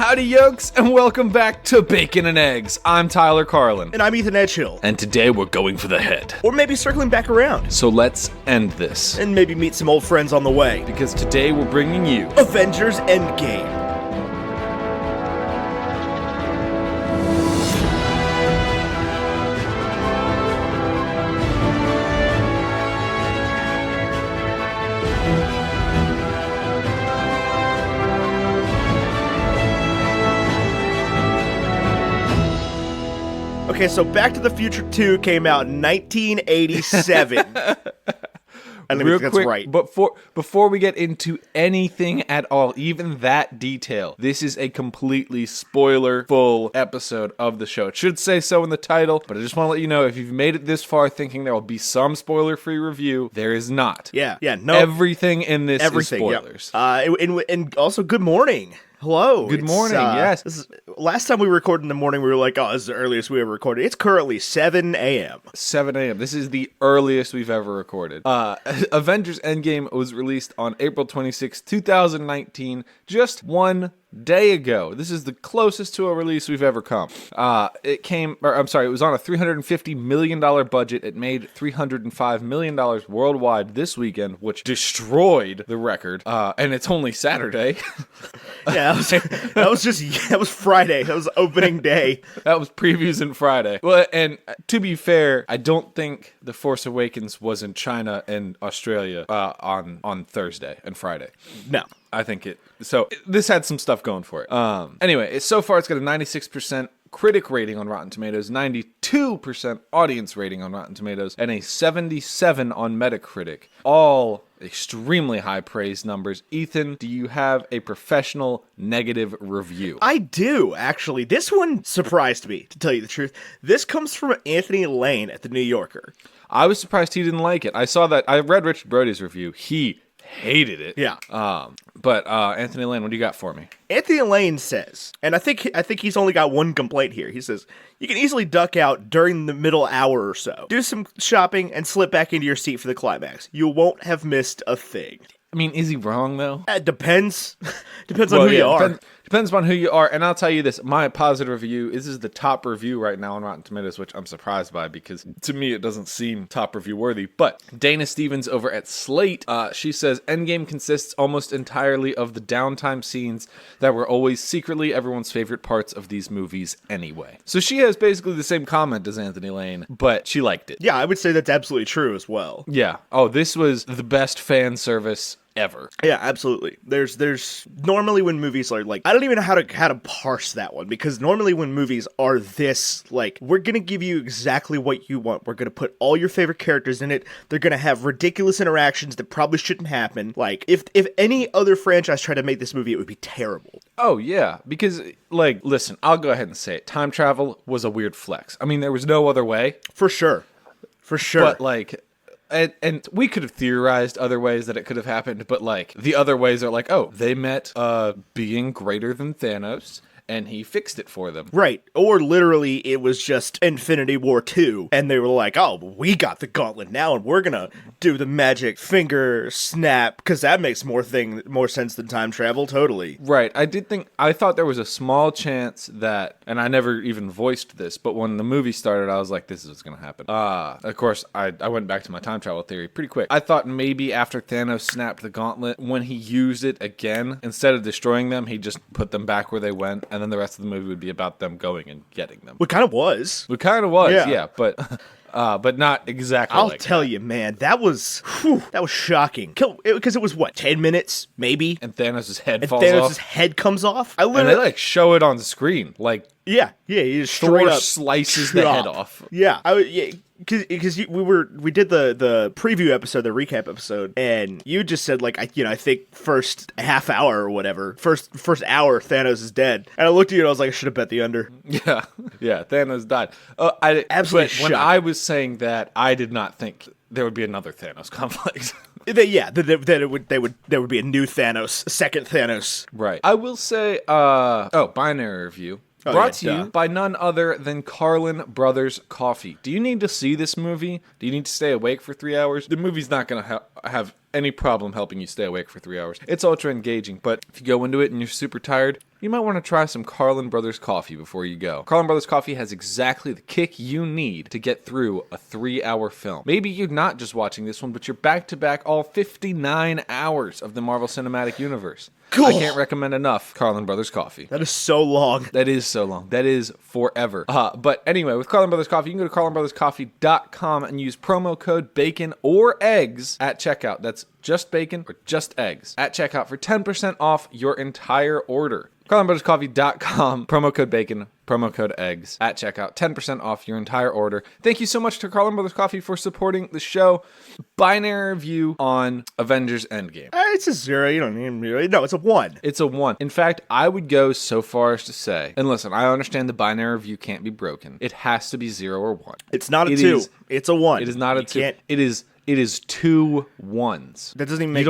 Howdy yokes, and welcome back to Bacon and Eggs. I'm Tyler Carlin. And I'm Ethan Edgehill. And today we're going for the head. Or maybe circling back around. So let's end this. And maybe meet some old friends on the way. Because today we're bringing you Avengers Endgame. Okay, so Back to the Future 2 came out in 1987. I think real that's quick, right. But before we get into anything at all, even that detail, this is a completely spoiler-full episode of the show. It should say so in the title, but I just want to let you know, if you've made it this far thinking there will be some spoiler-free review, there is not. Yeah, no. Everything in this is spoilers. Yep. And also, good morning. Hello. Good morning, yes. Last time we recorded in the morning, we were like, this is the earliest we ever recorded. It's currently 7 a.m. 7 a.m. This is the earliest we've ever recorded. Avengers Endgame was released on April 26, 2019, just one day ago. This is the closest to a release we've ever come. It was on a $350 million budget. It made $305 million worldwide this weekend, which destroyed the record. And it's only Saturday. Yeah, that was Friday. That was opening day. That was previews and Friday. Well, and to be fair, I don't think The Force Awakens was in China and Australia on Thursday and Friday. No. I think this had some stuff going for it. Anyway, so far it's got a 96% critic rating on Rotten Tomatoes, 92% audience rating on Rotten Tomatoes, and a 77 on Metacritic. All extremely high praise numbers. Ethan, do you have a professional negative review? I do, actually. This one surprised me, to tell you the truth. This comes from Anthony Lane at The New Yorker. I was surprised he didn't like it. I read Richard Brody's review. He hated it. Yeah. But Anthony Lane, what do you got for me? Anthony Lane says, and I think he's only got one complaint here. He says, you can easily duck out during the middle hour or so. Do some shopping and slip back into your seat for the climax. You won't have missed a thing. I mean, is he wrong, though? It depends. Depends on who you are. Depends on who you are. And I'll tell you this, my positive review, this is the top review right now on Rotten Tomatoes, which I'm surprised by because to me it doesn't seem top review worthy. But Dana Stevens over at Slate, she says, Endgame consists almost entirely of the downtime scenes that were always secretly everyone's favorite parts of these movies anyway. So she has basically the same comment as Anthony Lane, but she liked it. Yeah, I would say that's absolutely true as well. Yeah. Oh, this was the best fan service ever. Yeah, absolutely. There's normally when movies are like, I don't even know how to parse that one, because normally when movies are this, like, we're gonna give you exactly what you want. We're gonna put all your favorite characters in it. They're gonna have ridiculous interactions that probably shouldn't happen. Like, if any other franchise tried to make this movie, it would be terrible. Oh, yeah, because, like, listen, I'll go ahead and say it. Time travel was a weird flex. I mean, there was no other way. For sure. But, like, and we could have theorized other ways that it could have happened, but, like, the other ways are like, they met a being greater than Thanos, and he fixed it for them. Right. Or literally, it was just Infinity War 2, and they were like, we got the gauntlet now, and we're gonna do the magic finger snap, because that makes more sense than time travel, totally. Right. I thought there was a small chance that, and I never even voiced this, but when the movie started, I was like, this is what's gonna happen. Of course, I went back to my time travel theory pretty quick. I thought maybe after Thanos snapped the gauntlet, when he used it again, instead of destroying them, he just put them back where they went, and then the rest of the movie would be about them going and getting them. It kind of was. Yeah, but not exactly. I'll tell you, man, that was shocking. Because it was, 10 minutes, maybe? And Thanos' head falls off. Thanos' head comes off? And they, like, show it on the screen. Like, yeah, he just Thor slices the head off. Yeah, because we did the preview episode, the recap episode, and you just said, like, I think first half hour or whatever, first hour, Thanos is dead. And I looked at you and I was like, I should have bet the under. Yeah, Thanos died. Absolutely. But when I was saying that, I did not think there would be another Thanos conflict. There would be a new Thanos, a second Thanos. Right. I will say, binary review. Brought to you by none other than Carlin Brothers Coffee. Do you need to see this movie? Do you need to stay awake for 3 hours? The movie's not going to have any problem helping you stay awake for 3 hours. It's ultra engaging, but if you go into it and you're super tired, you might want to try some Carlin Brothers coffee before you go. Carlin Brothers coffee has exactly the kick you need to get through a 3-hour film. Maybe you're not just watching this one, but you're back-to-back all 59 hours of the Marvel Cinematic Universe. Cool. I can't recommend enough Carlin Brothers coffee. That is so long. That is so long. That is forever. But anyway, with Carlin Brothers Coffee, you can go to carlinbrotherscoffee.com and use promo code BACON or EGGS at checkout. That's just bacon or just eggs at checkout for 10% off your entire order. carlinbrotherscoffee.com, promo code BACON, promo code EGGS at checkout, 10% off your entire order. Thank you so much to Carlin Brothers Coffee for supporting the show. Binary review on Avengers Endgame. It's a 0. You don't even really. No, it's a 1. It's a 1. In fact, I would go so far as to say, and listen, I understand the binary review can't be broken. It has to be 0 or 1. It's not a 2. It's a 1. It is not a 2. It is 2 1s. That doesn't even make...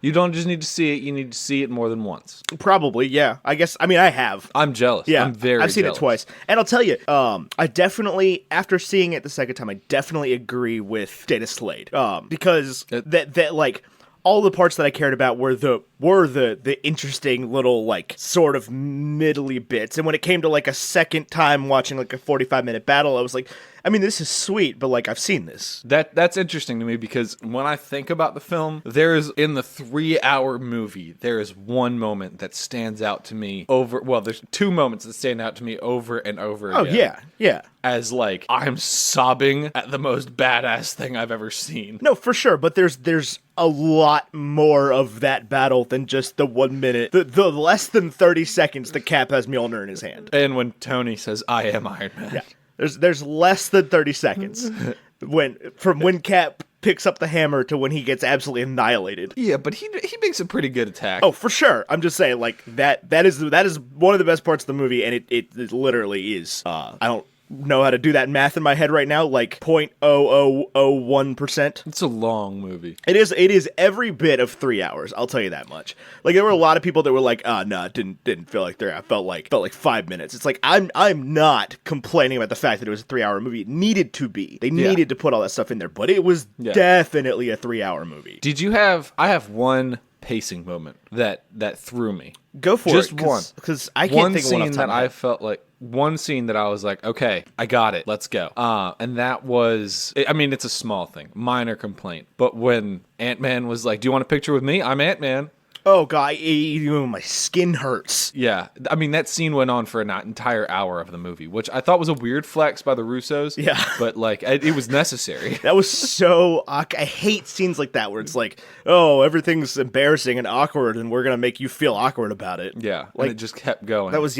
You don't just need to see it, you need to see it more than once. Probably, yeah. I guess, I mean, I have. I'm jealous. Yeah, I'm very I've seen jealous. it twice. And I'll tell you, I definitely, after seeing it the second time, I definitely agree with Data Slade. Because that like, all the parts that I cared about were the interesting little, like, sort of middly bits. And when it came to, like, a second time watching, like, a 45-minute battle, I was like, I mean, this is sweet, but, like, I've seen this. That's interesting to me because when I think about the film, there is, in the 3-hour movie, there is one moment that stands out to me there's 2 moments that stand out to me over and over again. Oh, yeah, yeah. As, like, I'm sobbing at the most badass thing I've ever seen. No, for sure, but there's a lot more of that battle than just the 1 minute, the less than 30 seconds that Cap has Mjolnir in his hand. And when Tony says, I am Iron Man. Yeah. There's less than 30 seconds from when Cap picks up the hammer to when he gets absolutely annihilated. Yeah, but he makes a pretty good attack. Oh, for sure. I'm just saying, like, that is one of the best parts of the movie, and it literally is. I don't know how to do that math in my head right now, like 0.0001%. It's a long movie. It is every bit of 3 hours, I'll tell you that much. Like, there were a lot of people that were like, no, it didn't feel like 3 hours. Felt like 5 minutes. It's like, I'm not complaining about the fact that it was a 3-hour movie. It needed to be. They needed to put all that stuff in there, but it was definitely a 3-hour movie. I have one pacing moment that threw me. Go for Just it. one. Because I can't think of one off the top of my head. One scene that I was like, okay, I got it. Let's go. And that was, I mean, it's a small thing, minor complaint. But when Ant-Man was like, do you want a picture with me? I'm Ant-Man. Oh, God, my skin hurts. Yeah. I mean, that scene went on for an entire hour of the movie, which I thought was a weird flex by the Russos. Yeah. But, like, it was necessary. That was so... I hate scenes like that where it's like, oh, everything's embarrassing and awkward and we're going to make you feel awkward about it. Yeah. Like, and it just kept going. That was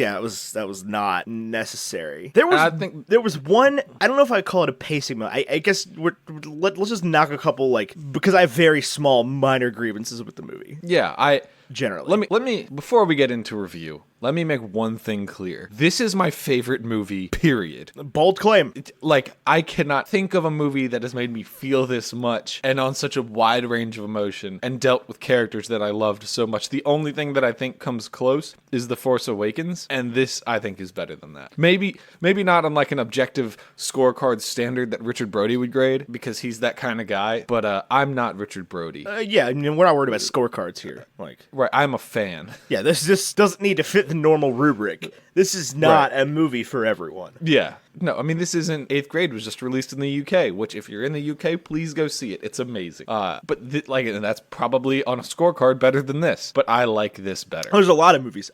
not necessary. There was one... I don't know if I call it a pacing moment. I guess let's just knock a couple, like... Because I have very small, minor grievances with the movie. Yeah, Generally. Let me before we get into review, let me make one thing clear. This is my favorite movie, period. Bold claim. Like, I cannot think of a movie that has made me feel this much and on such a wide range of emotion and dealt with characters that I loved so much. The only thing that I think comes close is The Force Awakens, and this, I think, is better than that. Maybe not on, like, an objective scorecard standard that Richard Brody would grade, because he's that kind of guy, but I'm not Richard Brody. Yeah, I mean, we're not worried about scorecards here. Like, right, I'm a fan. Yeah, this just doesn't need to fit the normal rubric. This is not a movie for everyone. Yeah. No, I mean, this isn't 8th Grade was just released in the UK, which if you're in the UK, please go see it. It's amazing. But that's probably on a scorecard better than this, but I like this better. There's a lot of movies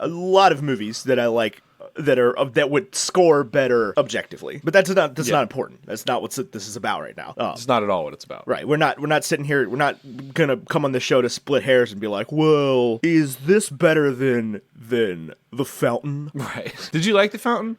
that I like that would score better objectively. But that's not important. That's not what this is about right now. It's not at all what it's about. Right. We're not sitting here, we're not gonna come on the show to split hairs and be like, well, is this better than The Fountain? Right. Did you like The Fountain?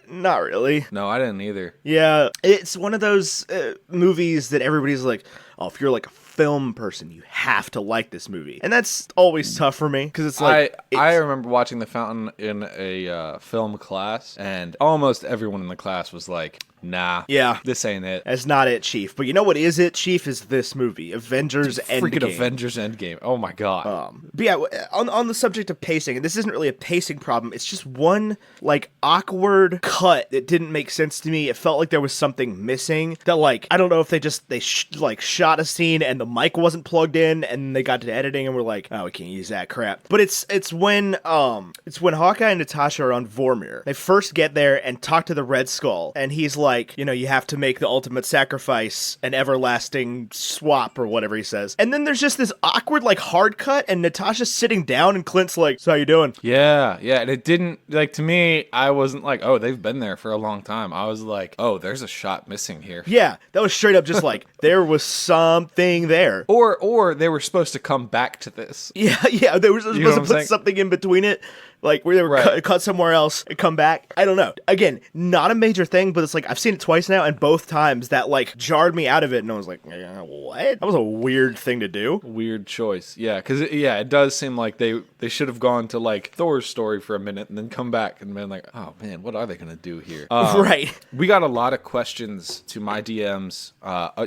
Not really. No, I didn't either. Yeah, it's one of those movies that everybody's like, oh, if you're like a film person, you have to like this movie. And that's always tough for me, because it's like... I remember watching The Fountain in a film class, and almost everyone in the class was like, nah. Yeah. This ain't it. That's not it, Chief. But you know what is it, Chief? Is this movie. Avengers Endgame. Freaking Avengers Endgame. Oh my god. But yeah, on the subject of pacing, and this isn't really a pacing problem, it's just one, like, awkward cut that didn't make sense to me. It felt like there was something missing. That, like, I don't know if they shot a scene and the mic wasn't plugged in, and they got to editing and were like, oh, we can't use that crap. But it's when Hawkeye and Natasha are on Vormir. They first get there and talk to the Red Skull, and he's like, you have to make the ultimate sacrifice, an everlasting swap, or whatever he says. And then there's just this awkward, like, hard cut, and Natasha's sitting down, and Clint's like, so how you doing? Yeah, and it didn't, like, to me, I wasn't like, oh, they've been there for a long time. I was like, oh, there's a shot missing here. Yeah, that was straight up just like, there was something there. Or they were supposed to come back to this. Yeah, they were supposed to put something in between it, like where they were cut somewhere else and come back. I don't know. Again, not a major thing, but it's like, I've seen it twice now, and both times that, like, jarred me out of it, and I was like, what? That was a weird thing to do. Weird choice. Yeah, because, it does seem like they should have gone to, like, Thor's story for a minute and then come back and been like, oh, man, what are they going to do here? Right. We got a lot of questions to my DMs.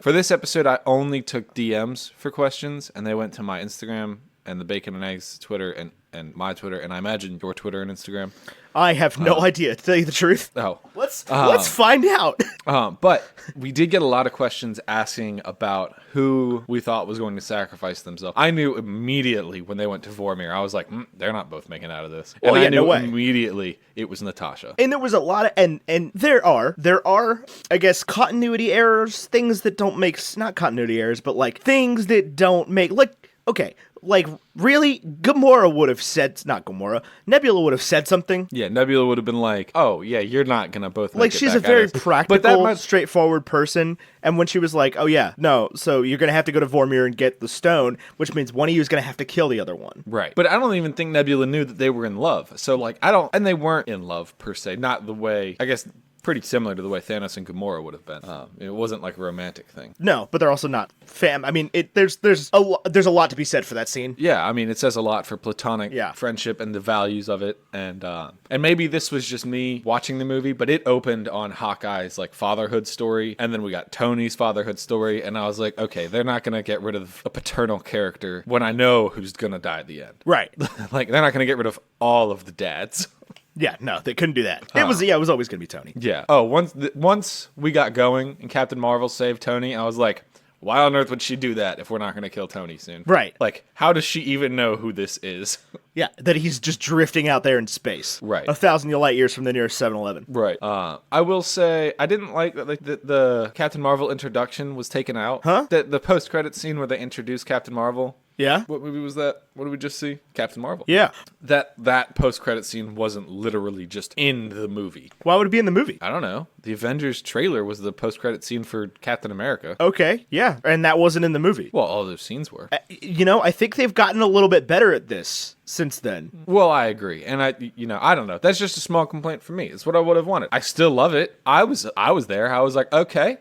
For this episode, I only took DMs for questions, and they went to my Instagram and the Bacon and Eggs Twitter and my Twitter, and I imagine your Twitter and Instagram. I have no idea, to tell you the truth. Oh. Let's find out. But we did get a lot of questions asking about who we thought was going to sacrifice themselves. I knew immediately when they went to Vormir. I was like, they're not both making out of this. And I knew immediately it was Natasha. And there was a lot of, and there are, I guess, continuity errors, things that don't make, not continuity errors, but like things that don't make, like, okay, like, really, Nebula would have said something. Yeah, Nebula would have been like, oh, yeah, you're not going to both make like, it she's back a very at us. practical, straightforward person, and when she was like, oh, yeah, no, so you're going to have to go to Vormir and get the stone, which means one of you is going to have to kill the other one. Right. But I don't even think Nebula knew that they were in love. So, like, and they weren't in love, per se. Not the way, I guess, pretty similar to the way Thanos and Gamora would have been. It wasn't like a romantic thing. No, but they're also not I mean, there's a lot to be said for that scene. Yeah, I mean, it says a lot for platonic friendship and the values of it. And maybe this was just me watching the movie, but it opened on Hawkeye's, like, fatherhood story, and then we got Tony's fatherhood story, and I was like, okay, they're not going to get rid of a paternal character when I know who's going to die at the end. Right. Like, they're not going to get rid of all of the dads. Yeah, no, they couldn't do that. It was always going to be Tony. Yeah. Oh, once we got going and Captain Marvel saved Tony, I was like, why on earth would she do that if we're not going to kill Tony soon? Right. Like, how does she even know who this is? Yeah, that he's just drifting out there in space. Right. 1,000 light years from the nearest 7-Eleven. Right. I will say, I didn't like that, like, the Captain Marvel introduction was taken out. Huh? The post-credit scene where they introduced Captain Marvel. Yeah? What movie was that? What did we just see? Captain Marvel. Yeah. That post-credit scene wasn't literally just in the movie. Why would it be in the movie? I don't know. The Avengers trailer was the post-credit scene for Captain America. Okay, yeah. And that wasn't in the movie. Well, all those scenes were. I think they've gotten a little bit better at this since then. Well, I agree. And I don't know. That's just a small complaint for me. It's what I would have wanted. I still love it. I was there. I was like, okay.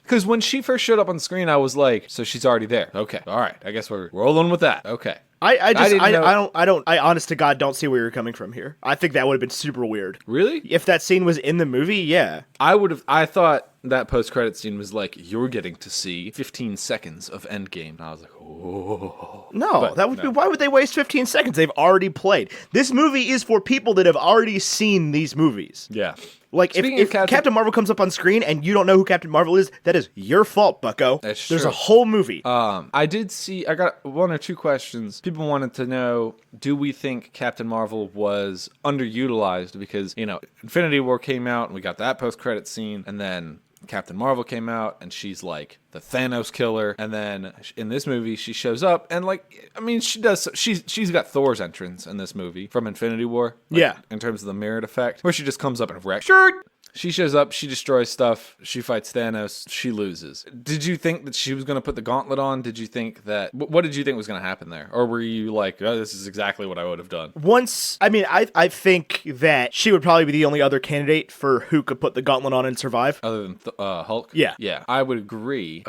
Because when she first showed up on screen, I was like, so she's already there. Okay. All right. I guess we're rolling with that. Okay. I honest to God don't see where you're coming from here. I think that would have been super weird. Really? If that scene was in the movie, yeah. I thought that post-credit scene was like, you're getting to see 15 seconds of Endgame. And I was like, oh. No, why would they waste 15 seconds? They've already played. This movie is for people that have already seen these movies. Yeah. Like, if Captain Marvel comes up on screen and you don't know who Captain Marvel is, that is your fault, bucko. That's There's true. a whole movie. I got one or two questions. People wanted to know, do we think Captain Marvel was underutilized? Because, Infinity War came out and we got that post-credit scene, and then Captain Marvel came out and she's like the Thanos killer, and then in this movie she shows up and, like, I mean, she's got Thor's entrance in this movie from Infinity War, like, yeah, in terms of the mirrored effect, where she just comes up and wrecks. Sure. She shows up, she destroys stuff, she fights Thanos, she loses. Did you think that she was going to put the gauntlet on? Did you think that... What did you think was going to happen there? Or were you like, oh, this is exactly what I would have done? I think that she would probably be the only other candidate for who could put the gauntlet on and survive. Other than Hulk? Yeah. Yeah, I would agree.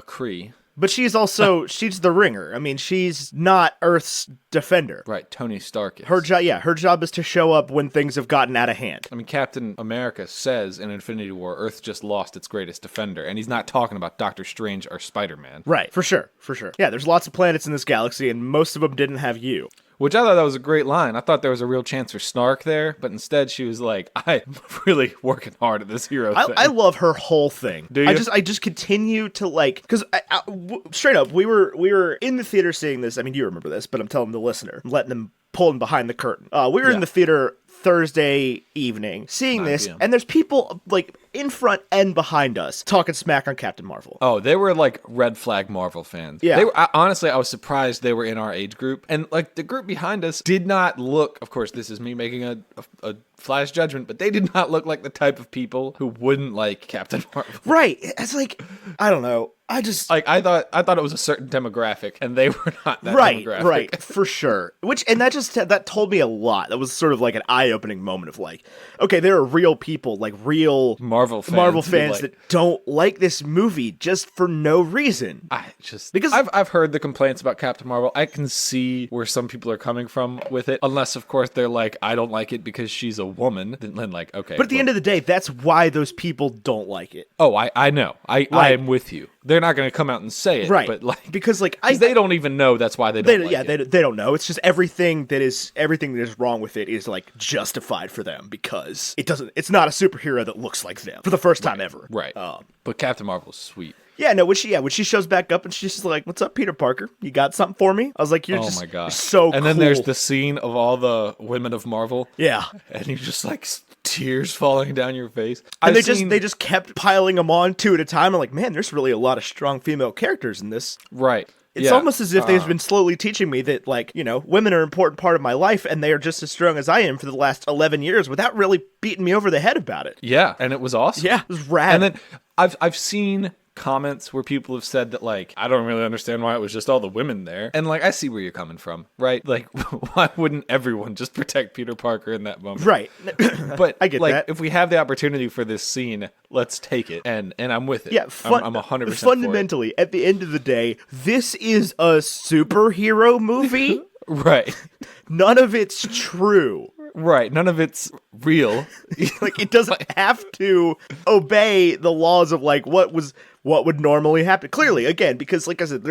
But she's the ringer. I mean, she's not Earth's defender. Right, Tony Stark is. Her job is to show up when things have gotten out of hand. I mean, Captain America says in Infinity War, Earth just lost its greatest defender, and he's not talking about Doctor Strange or Spider-Man. Right, for sure. Yeah, there's lots of planets in this galaxy, and most of them didn't have you. Which I thought that was a great line. I thought there was a real chance for snark there, but instead she was like, I'm really working hard at this hero thing. I love her whole thing. Do you? I just continue to like, because straight up, we were in the theater seeing this. I mean, you remember this, but I'm telling the listener, I'm letting them pulling behind the curtain. We were in the theater Thursday evening seeing this, 9 p.m. and there's people like in front and behind us talking smack on Captain Marvel. Oh, they were like red flag Marvel fans. Yeah. They were, honestly, I was surprised they were in our age group. And like the group behind us did not look, of course, this is me making a flash judgment, but they did not look like the type of people who wouldn't like Captain Marvel. Right. It's like, I don't know. I just like I thought it was a certain demographic, and they were not that demographic. Right, for sure. That told me a lot. That was sort of like an eye-opening moment of like, okay, there are real people, like real Marvel fans that don't like this movie just for no reason. Because I've heard the complaints about Captain Marvel. I can see where some people are coming from with it, unless of course they're like, I don't like it because she's a woman. Then like, okay. But at the end of the day, that's why those people don't like it. Oh, I know. I am with you. They're not going to come out and say it, right? But like, because like they don't even know that's why they don't. Like it. They don't know. It's just everything that is wrong with it is like justified for them because it's not a superhero that looks like them for the first time ever. Right. But Captain Marvel's sweet. Yeah, no, when she shows back up and she's just like, "What's up, Peter Parker? You got something for me?" I was like, "You're just my God. You're so." And then there's the scene of all the women of Marvel. Yeah, and you just like tears falling down your face. And they just kept piling them on two at a time. I'm like, man, there's really a lot of strong female characters in this. Right. It's almost as if they've been slowly teaching me that, like, you know, women are an important part of my life, and they are just as strong as I am for the last 11 years without really beating me over the head about it. Yeah, and it was awesome. Yeah, it was rad. And then I've seen comments where people have said that, like, I don't really understand why it was just all the women there. And, like, I see where you're coming from, right? Like, why wouldn't everyone just protect Peter Parker in that moment? Right. But I get like, that. if we have the opportunity for this scene, let's take it. And I'm with it. Yeah, I'm 100% fundamentally, at the end of the day, this is a superhero movie. Right. None of it's true. Right, none of it's real. Like, it doesn't have to obey the laws of like what would normally happen. Clearly, again, because like I said,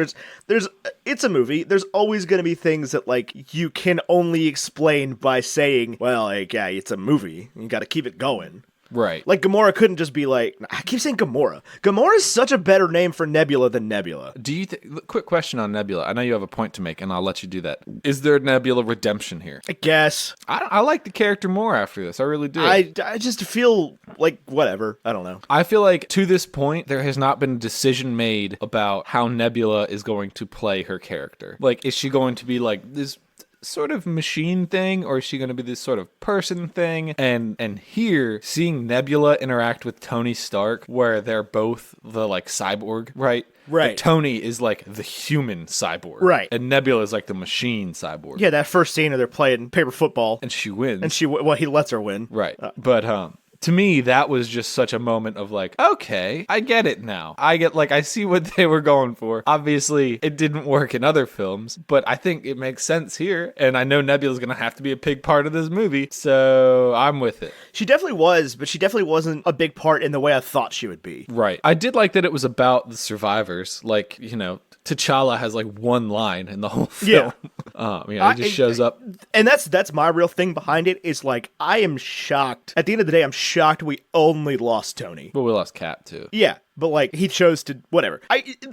it's a movie. There's always going to be things that like you can only explain by saying, well, like, yeah, it's a movie. You got to keep it going. Right. Like, Gamora couldn't just be like, I keep saying Gamora. Gamora is such a better name for Nebula than Nebula. Do you quick question on Nebula? I know you have a point to make, and I'll let you do that. Is there Nebula redemption here? I guess. I like the character more after this. I really do. I just feel like whatever. I don't know. I feel like to this point, there has not been a decision made about how Nebula is going to play her character. Like, is she going to be like this sort of machine thing, or is she going to be this sort of person thing? And here, seeing Nebula interact with Tony Stark, where they're both the like cyborg, right? But Tony is like the human cyborg, right? And Nebula is like the machine cyborg. Yeah, that first scene of they're playing paper football, and she wins, and he lets her win, right? But to me, that was just such a moment of like, okay, I get it now. I see what they were going for. Obviously, it didn't work in other films, but I think it makes sense here. And I know Nebula's going to have to be a big part of this movie, so I'm with it. She definitely was, but she definitely wasn't a big part in the way I thought she would be. Right. I did like that it was about the survivors. Like, you know, T'Challa has like one line in the whole film. Yeah. He just shows up. And that's my real thing behind it is like, I am shocked. At the end of the day, I'm shocked we only lost Tony. But we lost Cap too. Yeah. But like, he chose to whatever.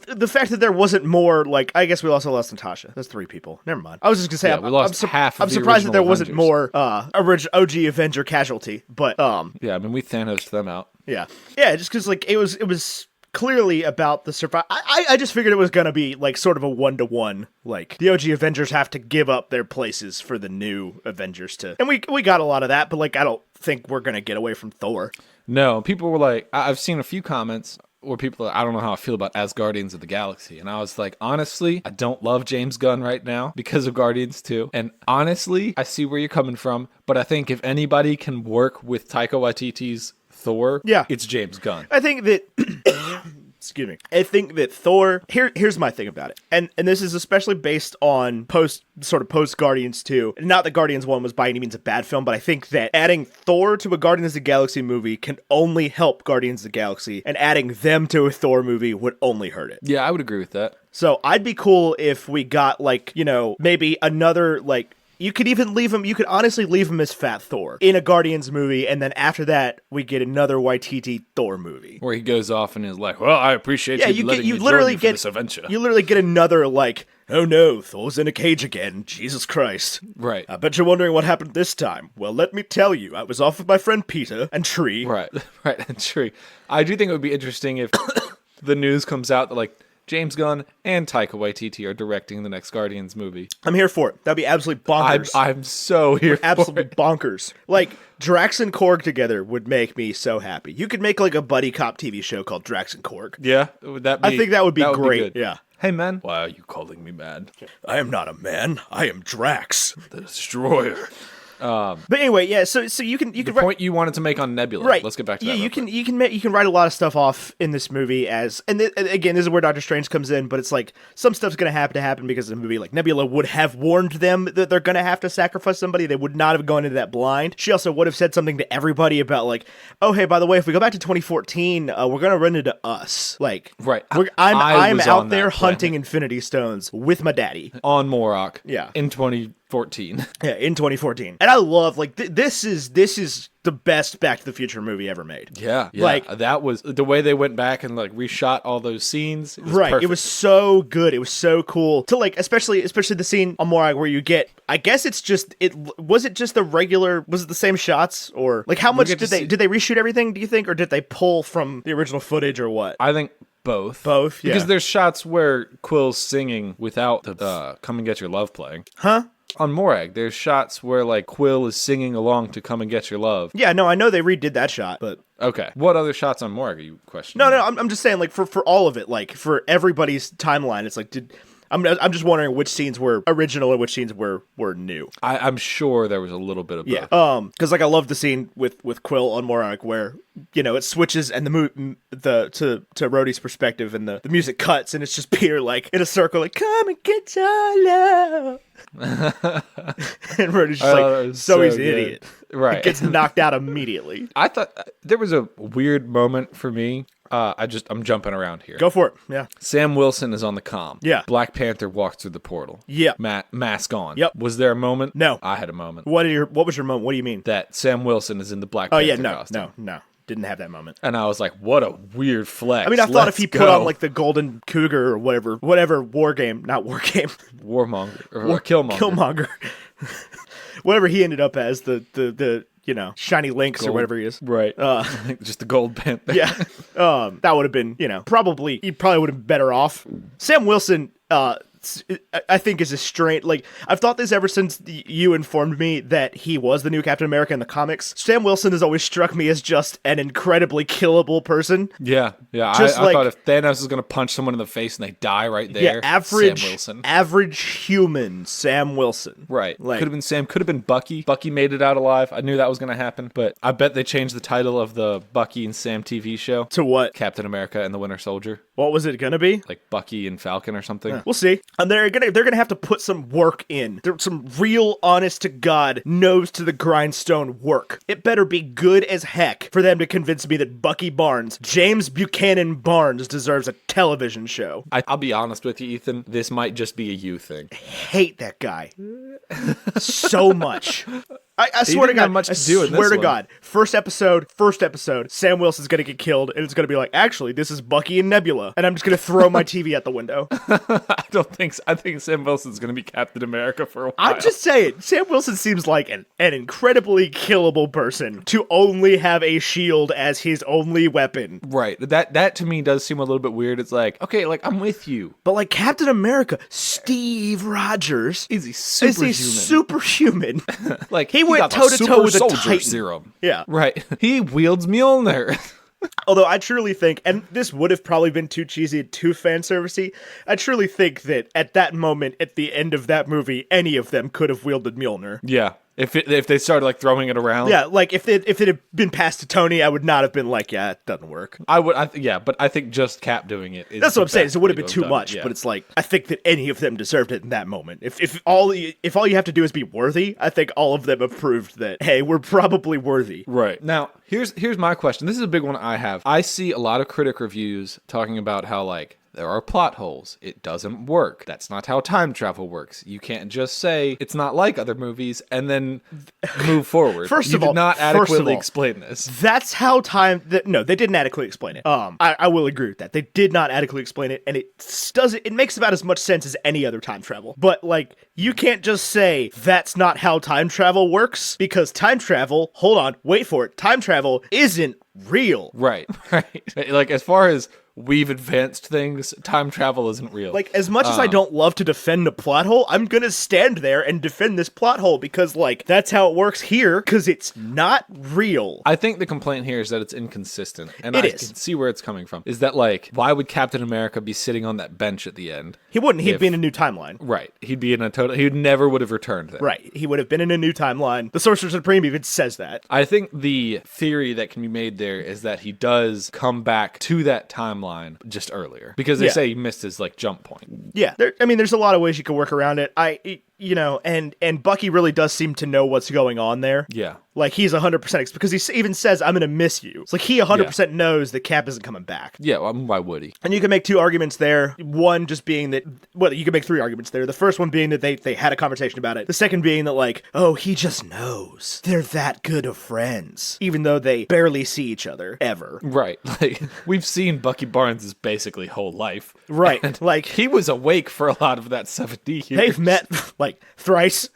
The fact that there wasn't more, like, I guess we also lost Natasha. That's 3 people. Never mind. I was just gonna say, we lost half. I'm surprised that there wasn't more OG Avenger casualty. But yeah, I mean, we Thanos them out. Yeah, just because like it was clearly about the survival. I just figured it was gonna be like sort of a 1-to-1. Like the OG Avengers have to give up their places for the new Avengers to, and we got a lot of that. But like, I don't think we're gonna get away from Thor. No, people were like, I've seen a few comments where people are, I don't know how I feel about as Guardians of the Galaxy. And I was like, honestly, I don't love James Gunn right now because of Guardians 2. And honestly, I see where you're coming from. But I think if anybody can work with Taika Waititi's Thor, it's James Gunn. I think that excuse me. I think that Thor, here's my thing about it. And this is especially based on post Guardians 2. Not that Guardians 1 was by any means a bad film, but I think that adding Thor to a Guardians of the Galaxy movie can only help Guardians of the Galaxy, and adding them to a Thor movie would only hurt it. Yeah, I would agree with that. So I'd be cool if we got, like, you know, maybe another, like, You could even leave him. You could honestly leave him as Fat Thor in a Guardians movie, and then after that, we get another Waititi Thor movie where he goes off and is like, "Well, I appreciate you letting me join you for this adventure." You literally get another like, "Oh no, Thor's in a cage again. Jesus Christ!" Right. I bet you're wondering what happened this time. Well, let me tell you. I was off with my friend Peter and Tree. Right. Right. And Tree. I do think it would be interesting if the news comes out that like James Gunn and Taika Waititi are directing the next Guardians movie. I'm here for it. That'd be absolutely bonkers. I'm so here for absolutely it. Bonkers. Like, Drax and Korg together would make me so happy. You could make like a buddy cop TV show called Drax and Korg. Yeah? Would that be, I think that would be great. Be yeah. Hey, man. Why are you calling me man? I am not a man. I am Drax. The Destroyer. But anyway, yeah. So you can the point you wanted to make on Nebula. Right. Let's get back to yeah, that. You can write a lot of stuff off in this movie as, and again, this is where Doctor Strange comes in. But it's like some stuff's gonna have to happen because of the movie. Like Nebula would have warned them that they're gonna have to sacrifice somebody. They would not have gone into that blind. She also would have said something to everybody about like, oh hey, by the way, if we go back to 2014, we're gonna run into us. Like, right. I'm out there hunting Infinity Stones with my daddy on Morok. Yeah. In 2014. Yeah, in 2014. And I love, like, this is the best Back to the Future movie ever made. Yeah. Like, that was the way they went back and, like, reshot all those scenes. It was perfect. It was so good. It was so cool. To, like, especially the scene on Morag where you get, I guess it's just, was it just the regular, was it the same shots? Or, like, how much did they reshoot everything, do you think? Or did they pull from the original footage or what? I think both. Both, yeah. Because there's shots where Quill's singing without the Come and Get Your Love playing. Huh? On Morag, there's shots where, like, Quill is singing along to Come and Get Your Love. Yeah, no, I know they redid that shot, but... Okay. What other shots on Morag are you questioning? No, I'm just saying, like, for all of it, like, for everybody's timeline, it's like, I'm just wondering which scenes were original and which scenes were new. I'm sure there was a little bit of both. Yeah. Because like I love the scene with Quill on Morag where it switches and to Rhodey's perspective and the music cuts and it's just Peter like in a circle like come and get your love. And Rhodey's just like so he's an idiot. Right. Gets knocked out immediately. I thought there was a weird moment for me. I'm jumping around here. Go for it. Yeah. Sam Wilson is on the comm. Yeah. Black Panther walks through the portal. Yeah. Mask on. Yep. Was there a moment? No. I had a moment. What was your moment? What do you mean? That Sam Wilson is in the Black Panther costume. No. Didn't have that moment. And I was like, what a weird flex. I mean, I thought if he put on like the golden cougar or whatever Warmonger or Killmonger. Whatever he ended up as, the shiny lynx or whatever he is. Right. Just the gold panther. Yeah. That would have been, he probably would have been better off. Sam Wilson, I think is a strange, like, I've thought this ever since you informed me that he was the new Captain America in the comics. Sam Wilson has always struck me as just an incredibly killable person. Yeah. I thought if Thanos is going to punch someone in the face and they die right there, Sam Wilson. Average human Sam Wilson. Right. Like, could have been Sam, could have been Bucky. Bucky made it out alive. I knew that was going to happen, but I bet they changed the title of the Bucky and Sam TV show. To what? Captain America and the Winter Soldier. What was it going to be? Like Bucky and Falcon or something. We'll see. And they're gonna have to put some work in. There's some real, honest to God, nose to the grindstone work. It better be good as heck for them to convince me that Bucky Barnes, James Buchanan Barnes, deserves a television show. I'll be honest with you, Ethan. This might just be a you thing. Hate that guy so much. I swear to God, much to do in this one. God, first episode, Sam Wilson's gonna get killed, and it's gonna be like, actually, this is Bucky and Nebula, and I'm just gonna throw my TV out the window. I don't think so. I think Sam Wilson's gonna be Captain America for a while. I'm just saying, Sam Wilson seems like an incredibly killable person to only have a shield as his only weapon. Right. That to me does seem a little bit weird. It's like, okay, like I'm with you, but like Captain America, Steve Rogers is a superhuman. Like he went toe-to-toe with a Titan. Serum. Yeah. Right. He wields Mjolnir. Although I truly think, and this would have probably been too cheesy and too fan servicey, I truly think that at that moment, at the end of that movie, any of them could have wielded Mjolnir. Yeah. If they started like throwing it around. Yeah, like if it had been passed to Tony, I would not have been like, yeah, it doesn't work. But I think just Cap doing it is that's what I'm saying. So it would have been too much, yeah. But it's like I think that any of them deserved it in that moment. If all you have to do is be worthy, I think all of them have proved that hey, we're probably worthy. Right. Now, here's my question. This is a big one I have. I see a lot of critic reviews talking about how like there are plot holes. It doesn't work. That's not how time travel works. You can't just say it's not like other movies and then move forward. First you of all, did not adequately explain this. That's how no, they didn't adequately explain it. I will agree with that. They did not adequately explain it, and it makes about as much sense as any other time travel. But like, you can't just say that's not how time travel works, because time travel, hold on, wait for it, time travel isn't real. Right. Like, as far as we've advanced things, time travel isn't real. Like, as much as I don't love to defend a plot hole, I'm gonna stand there and defend this plot hole, because, like, that's how it works here, because it's not real. I think the complaint here is that it's inconsistent, and It I is. can see where it's coming from. Is that, like, why would Captain America be sitting on that bench at the end? He wouldn't. He'd be in a new timeline. Right. He'd be in a total... He never would have returned there. Right. He would have been in a new timeline. The Sorcerer Supreme even says that. I think the theory that can be made there is that he does come back to that timeline just earlier, because they say he missed his, like, jump point. Yeah. There's a lot of ways you can work around it. And Bucky really does seem to know what's going on there. Yeah. Like, he's 100%, because he even says, I'm going to miss you. It's like, he 100% knows that Cap isn't coming back. Yeah, well, why would he? And you can make two arguments there. One just being that, well, you can make three arguments there. The first one being that they had a conversation about it. The second being that, like, oh, he just knows. They're that good of friends. Even though they barely see each other, ever. Right. Like, we've seen Bucky Barnes' basically whole life. Right. And like, he was awake for a lot of that 70 years. they've met, like, thrice.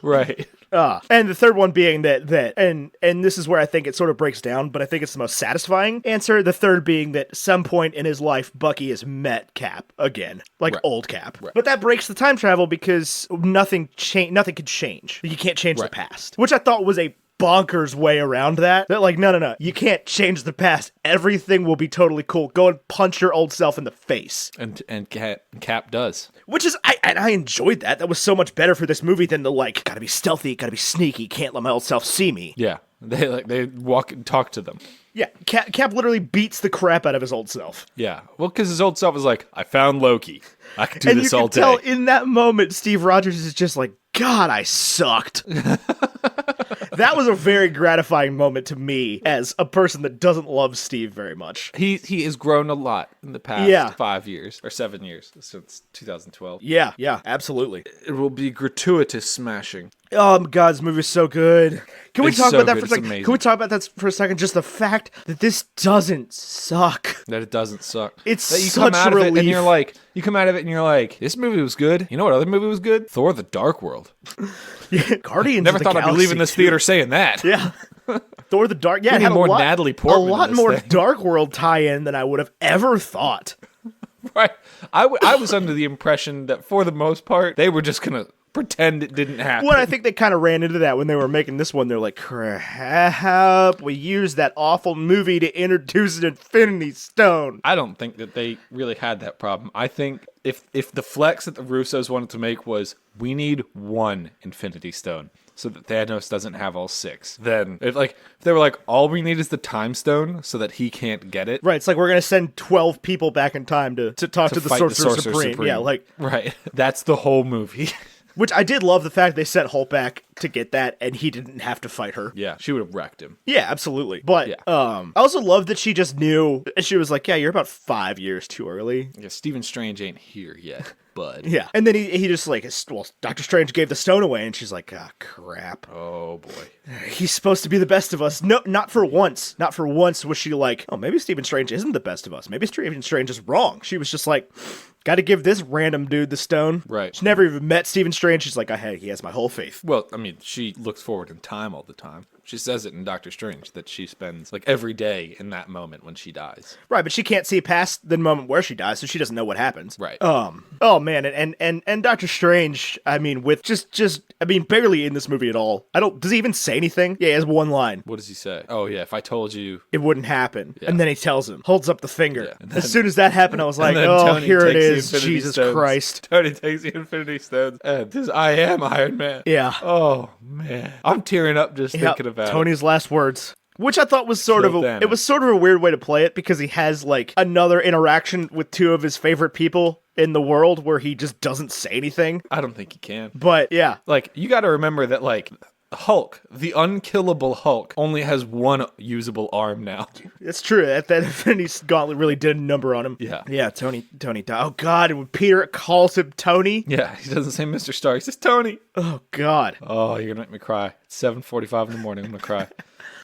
Right. And the third one being that and this is where I think it sort of breaks down, but I think it's the most satisfying answer. The third being that at some point in his life, Bucky has met Cap again, like old Cap. Right. But that breaks the time travel, because nothing could change. You can't change the past, which I thought was a bonkers way around that. That, like, no, you can't change the past. Everything will be totally cool. Go and punch your old self in the face. And Cap does. Which is, I enjoyed that. That was so much better for this movie than the, like, gotta be stealthy, gotta be sneaky, can't let my old self see me. Yeah. They walk and talk to them. Yeah, Cap literally beats the crap out of his old self. Yeah. Well, because his old self was like, I found Loki. I could do this all day. And you can tell in that moment, Steve Rogers is just like, God, I sucked. That was a very gratifying moment to me as a person that doesn't love Steve very much. He has grown a lot in the past 5 years, or 7 years, since 2012. Yeah, absolutely. It will be gratuitous smashing. Oh, God, this movie is so good. Can we talk about that for a second? Amazing. Can we talk about that for a second? Just the fact that this doesn't suck. That it doesn't suck. It's that you such come out a of relief. it and you're like, this movie was good. You know what other movie was good? Thor: The Dark World. Yeah, Guardians. Never of the thought I'd be Galaxy leaving this 2. theater saying that. Yeah. Thor: The Dark. Yeah, We it need had more a lot, Natalie Portman a lot in this more thing. Dark World tie-in than I would have ever thought. Right. I was under the impression that for the most part, they were just going to pretend it didn't happen. Well, I think they kind of ran into that when they were making this one. They're like, crap, we used that awful movie to introduce an Infinity Stone. I don't think that they really had that problem. I think if the flex that the Russos wanted to make was, we need one Infinity Stone so that Thanos doesn't have all six, then if they were like, all we need is the Time Stone so that he can't get it. Right, it's like we're going to send 12 people back in time to talk to the fight Sorcerer Supreme. Yeah, like... Right. That's the whole movie. Which I did love the fact they sent Hulk back to get that, and he didn't have to fight her. Yeah, she would have wrecked him. Yeah, absolutely. But I also love that she just knew, and she was like, yeah, you're about 5 years too early. Yeah, Stephen Strange ain't here yet, bud. Yeah. And then he just like, well, Doctor Strange gave the stone away, and she's like, ah, crap. Oh, boy. He's supposed to be the best of us. No, not for once. Not for once was she like, oh, maybe Stephen Strange isn't the best of us. Maybe Stephen Strange is wrong. She was just like, got to give this random dude the stone. Right. She never even met Stephen Strange. She's like, he has my whole faith. Well, I mean, she looks forward in time all the time. She says it in Doctor Strange that she spends like every day in that moment when she dies. Right, but she can't see past the moment where she dies, so she doesn't know what happens. Right. Oh man, and Doctor Strange, I mean, with barely in this movie at all. Does he even say anything? Yeah, he has one line. What does he say? Oh yeah, if I told you, it wouldn't happen. Yeah. And then he tells him, holds up the finger. Yeah, and as soon as that happened, I was like, oh, Tony here it takes the is, Infinity Jesus Stones. Christ. Tony takes the Infinity Stones. And I am Iron Man. Yeah. Oh man, I'm tearing up just thinking about Tony's last words. Which I thought was sort of a weird way to play it, because he has like another interaction with two of his favorite people in the world where he just doesn't say anything. I don't think he can. But yeah. Like, you got to remember that, like, Hulk, the unkillable Hulk, only has one usable arm now. It's true. That Infinity Gauntlet really did a number on him. Yeah. Yeah, Tony. Oh, God. And when Peter calls him Tony. Yeah, he doesn't say Mr. Stark. He says Tony. Oh, God. Oh, you're going to make me cry. It's 7:45 in the morning. I'm going to cry.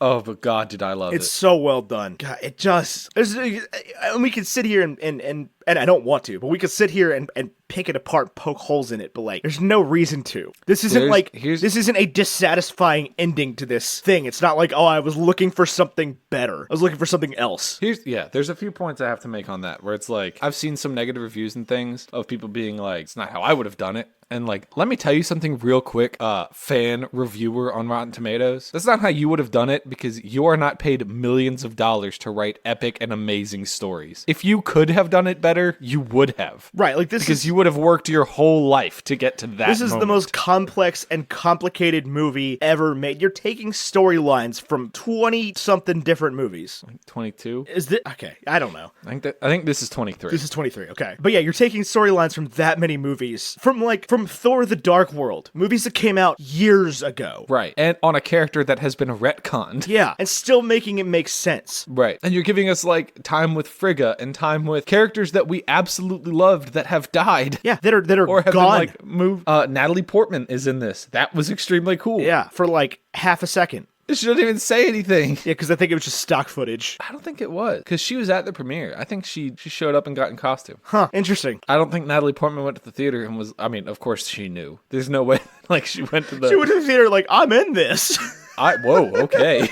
Oh, but God, did I love it. It's so well done. God, it just... And we can sit here and I don't want to, but we could sit here and pick it apart, poke holes in it, but like, there's no reason to. This isn't this isn't a dissatisfying ending to this thing. It's not like, oh, I was looking for something better. I was looking for something else. There's a few points I have to make on that, where it's like, I've seen some negative reviews and things of people being like, it's not how I would have done it. And like, let me tell you something real quick, fan reviewer on Rotten Tomatoes. That's not how you would have done it, because you are not paid millions of dollars to write epic and amazing stories. If you could have done it better, you would have. Right, like because you would have worked your whole life to get to that. This is the most complex and complicated movie ever made. You're taking storylines from 20-something different movies. 22? Is this okay? I don't know. I think this is 23. This is 23. Okay, but yeah, you're taking storylines from that many movies, from Thor: The Dark World, movies that came out years ago. Right, and on a character that has been retconned. Yeah, and still making it make sense. Right, and you're giving us like time with Frigga and time with characters that we absolutely loved that have died. Yeah, that are or have gone. Been, like, moved. Natalie Portman is in this. That was extremely cool. Yeah, for like half a second. She didn't even say anything. Yeah, because I think it was just stock footage. I don't think it was, because she was at the premiere. I think she showed up and got in costume. Huh, interesting. I don't think Natalie Portman went to the theater and was, I mean, of course she knew. There's no way, like, she went to the... She went to the theater like, I'm in this. Whoa, okay.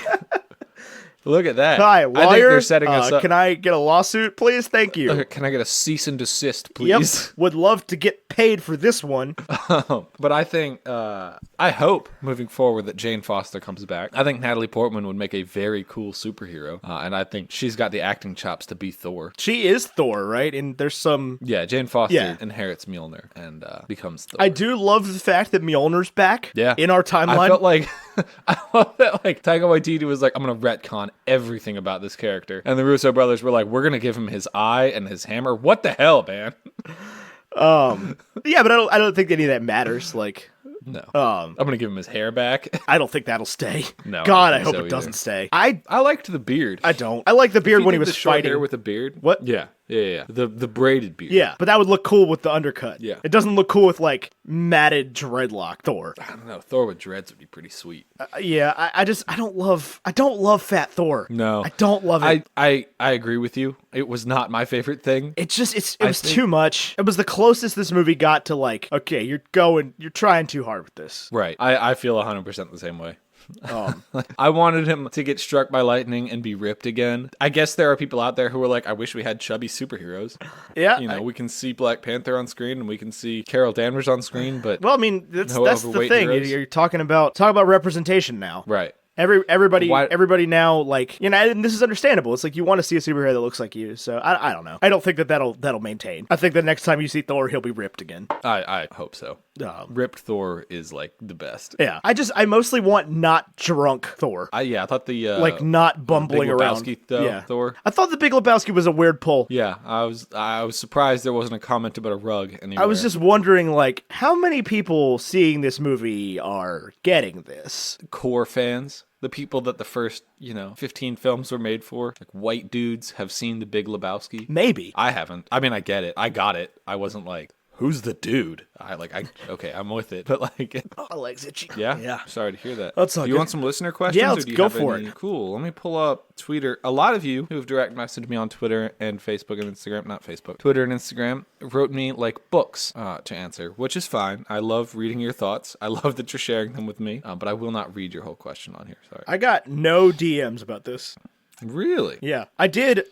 Look at that. Hi, lawyer. I think they're setting us up. Can I get a lawsuit, please? Thank you. Okay, can I get a cease and desist, please? Yep. Would love to get paid for this one. But I think, I hope moving forward that Jane Foster comes back. I think Natalie Portman would make a very cool superhero. And I think she's got the acting chops to be Thor. She is Thor, right? And there's some... Yeah, Jane Foster inherits Mjolnir and becomes Thor. I do love the fact that Mjolnir's back in our timeline. I felt like... I love that, like, Taika Waititi was like, I'm going to retcon everything about this character. And the Russo brothers were like, we're going to give him his eye and his hammer. What the hell, man? Yeah, but I don't think any of that matters. Like... No. I'm going to give him his hair back. I don't think that'll stay. No. God, I hope it doesn't stay. I liked the beard. I don't. I like the beard when he was fighting. Hair with a beard? What? Yeah. The braided beard. Yeah, but that would look cool with the undercut. Yeah. It doesn't look cool with, like, matted dreadlock Thor. I don't know. Thor with dreads would be pretty sweet. Yeah, I don't love fat Thor. No. I don't love it. I agree with you. It was not my favorite thing. It was too much. It was the closest this movie got to, like, okay, you're trying too hard with this. Right. I feel 100% the same way. I wanted him to get struck by lightning and be ripped again. I guess there are people out there who are like, I wish we had chubby superheroes. Yeah. You know, we can see Black Panther on screen and we can see Carol Danvers on screen, but well, I mean, that's the thing. Heroes. You're talking about representation now. Right. Everybody now, like, you know, and this is understandable. It's like you want to see a superhero that looks like you. So I don't know. I don't think that'll maintain. I think the next time you see Thor, he'll be ripped again. I hope so. Ripped Thor is like the best. Yeah. I mostly want not drunk Thor. I thought the like not bumbling Big around. Lebowski, Thor. I thought the Big Lebowski was a weird pull. Yeah, I was surprised there wasn't a comment about a rug anywhere. I was just wondering, like, how many people seeing this movie are getting this? Core fans. The people that the first, 15 films were made for, like white dudes, have seen The Big Lebowski. Maybe. I haven't. I mean, I get it. I got it. I wasn't like, who's the dude? Okay, I'm with it. But like, my leg's itchy. Yeah? Yeah. Sorry to hear that. That's all Do you good. want some listener questions? Yeah, or let's do you go have for any? it. Cool. Let me pull up Twitter. A lot of you who have direct messaged me on Twitter and Facebook and Instagram, not Facebook, Twitter and Instagram, wrote me like books to answer, which is fine. I love reading your thoughts. I love that you're sharing them with me, but I will not read your whole question on here. Sorry. I got no DMs about this. Really? Yeah. I did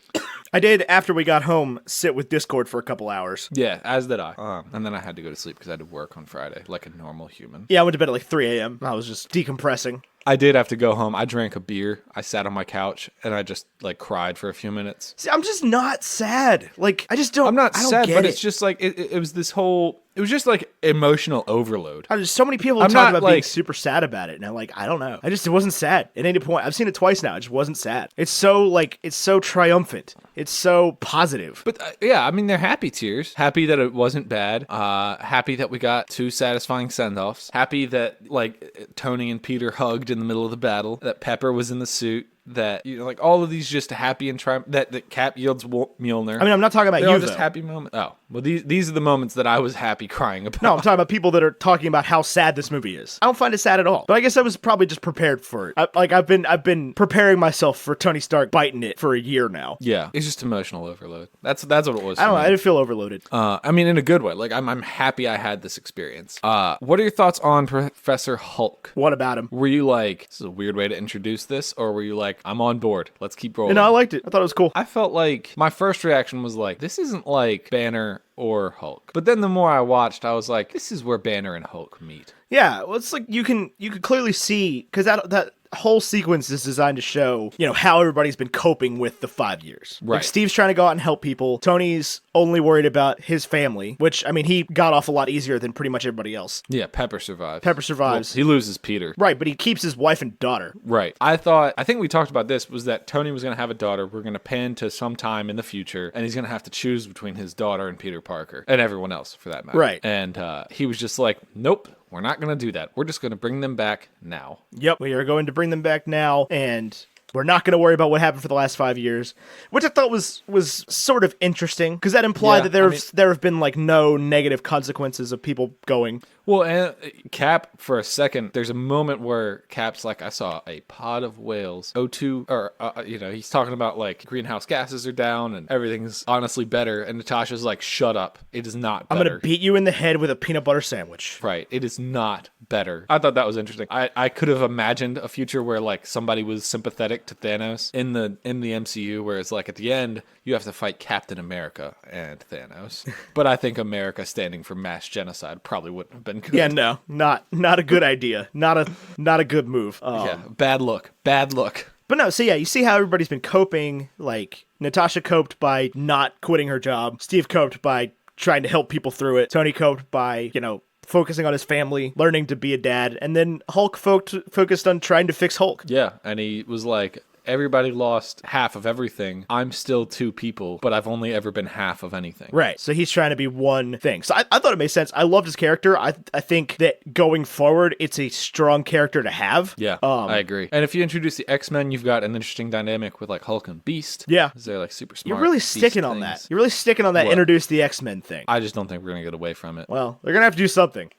after we got home sit with Discord for a couple hours. Yeah, as did I. And then I had to go to sleep because I had to work on Friday like a normal human. Yeah, I went to bed at like 3 a.m. I was just decompressing. I did have to go home. I drank a beer. I sat on my couch and I just like cried for a few minutes. See, I'm just not sad. Like, I just don't. I'm not sad, but get it's just like it was this whole. It was just like emotional overload. There's so many people I'm talking not, about being like- super sad about it, and I'm like, I don't know. It wasn't sad at any point. I've seen it twice now. It just wasn't sad. It's so triumphant. It's so positive. But yeah, I mean, they're happy tears. Happy that it wasn't bad. Happy that we got 2 satisfying send-offs. Happy that, like, Tony and Peter hugged in the middle of the battle. That Pepper was in the suit. That, you know, like, all of these just happy and triumph. That Cap yields Mjolnir. I mean, I'm not talking about They're you, all just though. happy moments. Oh, well, these are the moments that I was happy crying about. No, I'm talking about people that are talking about how sad this movie is. I don't find it sad at all. But I guess I was probably just prepared for it. I've been preparing myself for Tony Stark biting it for a year now. Yeah, it's just emotional overload. That's what it was. I don't know. For I me. didn't feel overloaded. I mean, in a good way. Like, I'm happy I had this experience. What are your thoughts on Professor Hulk? What about him? Were you like, this is a weird way to introduce this, or were you like, I'm on board, let's keep rolling? You know, I liked it. I thought it was cool. I felt like my first reaction was like, this isn't like Banner or Hulk. But then the more I watched, I was like, this is where Banner and Hulk meet. Yeah, well, it's like you can clearly see, because that whole sequence is designed to show, you know, how everybody's been coping with the 5 years. Right. Like, Steve's trying to go out and help people. Tony's only worried about his family, which, I mean, he got off a lot easier than pretty much everybody else. Yeah, Pepper survives. Pepper survives. Well, he loses Peter. Right, but he keeps his wife and daughter. Right. I think we talked about this, was that Tony was going to have a daughter. We're going to pan to some time in the future, and he's going to have to choose between his daughter and Peter Parker, and everyone else, for that matter. Right. And he was just like, nope, we're not going to do that. We're just going to bring them back now. Yep, we are going to bring them back now, and we're not going to worry about what happened for the last 5 years, which I thought was sort of interesting, because that implied Yeah, that there have been, like, no negative consequences of people going. Well, and Cap, for a second, there's a moment where Cap's like, I saw a pod of whales. O2, or, he's talking about, like, greenhouse gases are down and everything's honestly better. And Natasha's like, shut up. It is not better. I'm going to beat you in the head with a peanut butter sandwich. Right. It is not better. I thought that was interesting. I could have imagined a future where, like, somebody was sympathetic to Thanos in the MCU, where it's like, at the end, you have to fight Captain America and Thanos. But I think America standing for mass genocide probably wouldn't have been good. Yeah, no, not a good idea. Not a good move. Yeah, bad look. Bad look. But no, so yeah, you see how everybody's been coping. Like, Natasha coped by not quitting her job. Steve coped by trying to help people through it. Tony coped by, you know, focusing on his family, learning to be a dad. And then Hulk focused on trying to fix Hulk. Yeah, and he was like, everybody lost half of everything. I'm still 2 people, but I've only ever been half of anything. Right. So he's trying to be one thing. So I thought it made sense. I loved his character. I think that going forward, it's a strong character to have. Yeah, I agree. And if you introduce the X-Men, you've got an interesting dynamic with, like, Hulk and Beast. Yeah. They're, like, super smart. You're really beast sticking on things. that. You're really sticking on that What? introduce the X-Men thing. I just don't think we're going to get away from it. Well, they're going to have to do something.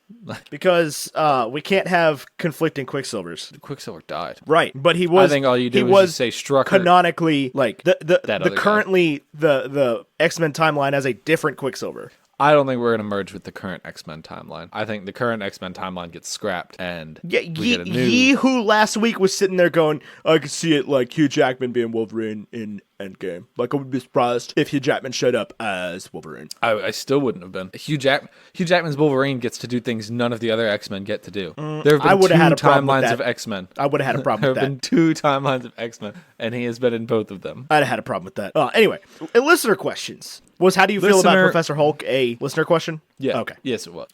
Because we can't have conflicting Quicksilvers. Quicksilver died. Right. But he was... I think all you do is just say Strucker. Canonically, like, the other guy. currently, the X-Men timeline has a different Quicksilver. I don't think we're going to merge with the current X-Men timeline. I think the current X-Men timeline gets scrapped and Yeah, we get a new... ye who last week was sitting there going, I could see it like Hugh Jackman being Wolverine in Endgame. Like, I would be surprised if Hugh Jackman showed up as Wolverine. I still wouldn't have been. Hugh Jackman's Wolverine gets to do things none of the other X-Men get to do. There have been 2 had a problem with timelines that. of X-Men. I would have had a problem There with have that. been 2 timelines of X-Men, and he has been in both of them. I'd have had a problem with that. Anyway, listener questions. How do you feel about Professor Hulk a listener question? Yeah. Okay. Yes, it was.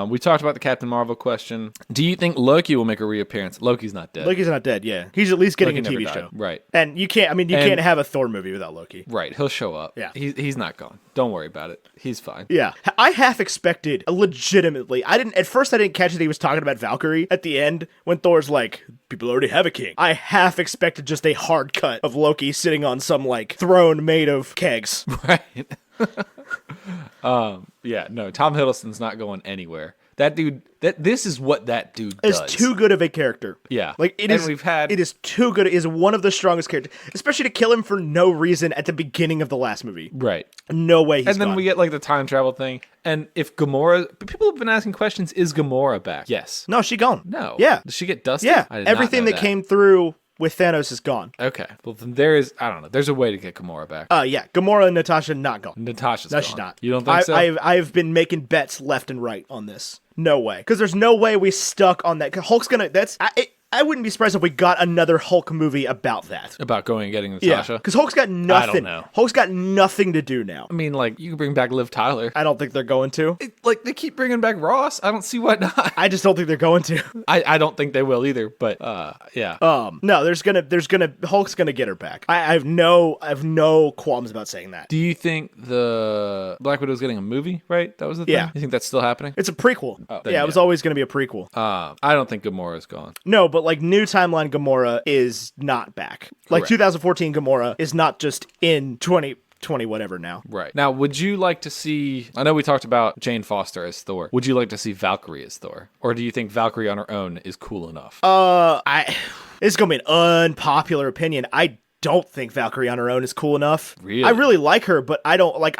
We talked about the Captain Marvel question. Do you think Loki will make a reappearance? Loki's not dead. Loki's not dead, yeah. He's at least getting Loki a never TV died. show. Right. And you can't have a Thor movie without Loki. Right. He'll show up. Yeah. He's not gone. Don't worry about it. He's fine. Yeah. I half expected, legitimately, at first I didn't catch that he was talking about Valkyrie at the end when Thor's like, people already have a king. I half expected just a hard cut of Loki sitting on some, like, throne made of kegs. Right. Yeah, no, Tom Hiddleston's not going anywhere. That dude, this is what that dude does. It's too good of a character. Yeah. Like, it is too good. It is one of the strongest characters, especially to kill him for no reason at the beginning of the last movie. Right. No way he's And then gone. we get, like, the time travel thing. And if Gamora... People have been asking questions, is Gamora back? Yes. No, she gone. No. Yeah. Does she get dusted? Yeah. I did not Everything know that came through with Thanos is gone. Okay. Well, then there is... I don't know. There's a way to get Gamora back. Yeah. Gamora and Natasha not gone. Natasha's No, gone. she's not. You don't think so? I've been making bets left and right on this. No way. Because there's no way we stuck on that. 'Cause Hulk's gonna... I wouldn't be surprised if we got another Hulk movie about that. About going and getting Natasha? Because Hulk's got nothing. I don't know. Hulk's got nothing to do now. I mean, like, you can bring back Liv Tyler. I don't think they're going to. Like, they keep bringing back Ross. I don't see why not. I just don't think they're going to. I don't think they will either, but, yeah. No, Hulk's gonna get her back. I have no qualms about saying that. Do you think the Black Widow's getting a movie, right? That was the thing? Yeah. You think that's still happening? It's a prequel. Then It was always gonna be a prequel. I don't think Gamora's gone. No, but like new timeline Gamora is not back. Like Correct. 2014 Gamora is not just in 2020 whatever now. Right. Now, would you like to see... I know we talked about Jane Foster as Thor. Would you like to see Valkyrie as Thor? Or do you think Valkyrie on her own is cool enough? It's gonna be an unpopular opinion. I don't think Valkyrie on her own is cool enough. Really? I really like her, but I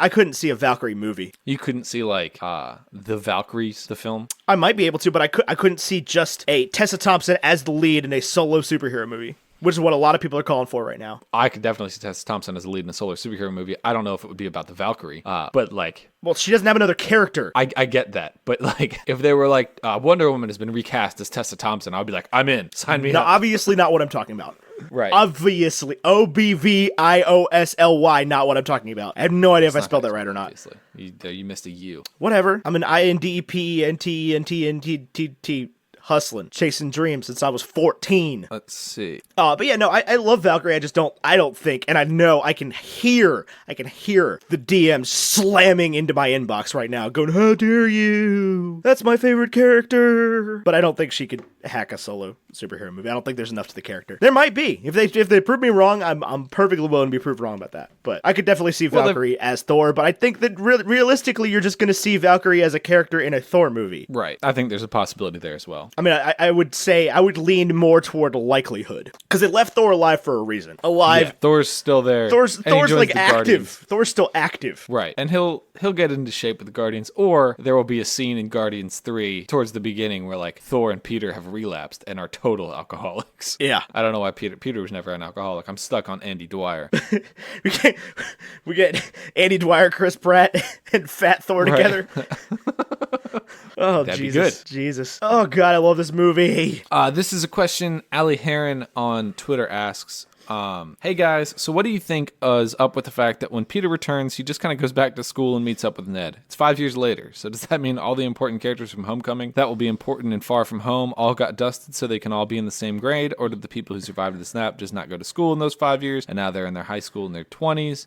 couldn't see a Valkyrie movie. You couldn't see, like, The Valkyries, the film? I might be able to, but I couldn't see just a Tessa Thompson as the lead in a solo superhero movie, which is what a lot of people are calling for right now. I could definitely see Tessa Thompson as a lead in a solo superhero movie. I don't know if it would be about the Valkyrie, but, like... Well, she doesn't have another character. I get that, but, like, if they were like, Wonder Woman has been recast as Tessa Thompson, I'd be like, I'm in. Sign me No, up. obviously not what I'm talking about. Right. Obviously. OBVIOSLY, not what I'm talking about. I have no idea if I spelled that right or not. Obviously. You missed a U. Whatever. I'm an INDEPENTENTNT hustling, chasing dreams since I was 14. Let's see. But yeah, no, I love Valkyrie. I don't think, and I know I can hear the DMs slamming into my inbox right now, going, "How dare you? That's my favorite character." But I don't think she could hack a solo superhero movie. I don't think there's enough to the character. There might be. If they prove me wrong, I'm perfectly willing to be proved wrong about that. But I could definitely see Valkyrie as Thor. But I think that realistically, you're just going to see Valkyrie as a character in a Thor movie. Right. I think there's a possibility there as well. I mean, I would say I would lean more toward likelihood because they left Thor alive for a reason. Alive. Yeah, Thor's still there. Thor's and he joins like the active. Guardians. Thor's still active. Right. And he'll get into shape with the Guardians, or there will be a scene in Guardians 3 towards the beginning where like Thor and Peter have relapsed and are total alcoholics. Yeah. I don't know why Peter was never an alcoholic. I'm stuck on Andy Dwyer. we get Andy Dwyer, Chris Pratt, and Fat Thor together. Oh, That'd Jesus. be good. Jesus. Oh, God, I love this movie. This is a question Ali Heron on Twitter asks. Hey guys, so what do you think is up with the fact that when Peter returns, he just kind of goes back to school and meets up with Ned? It's 5 years later, so does that mean all the important characters from Homecoming that will be important in Far From Home all got dusted so they can all be in the same grade, or did the people who survived the snap just not go to school in those 5 years, and now they're in their high school in their 20s?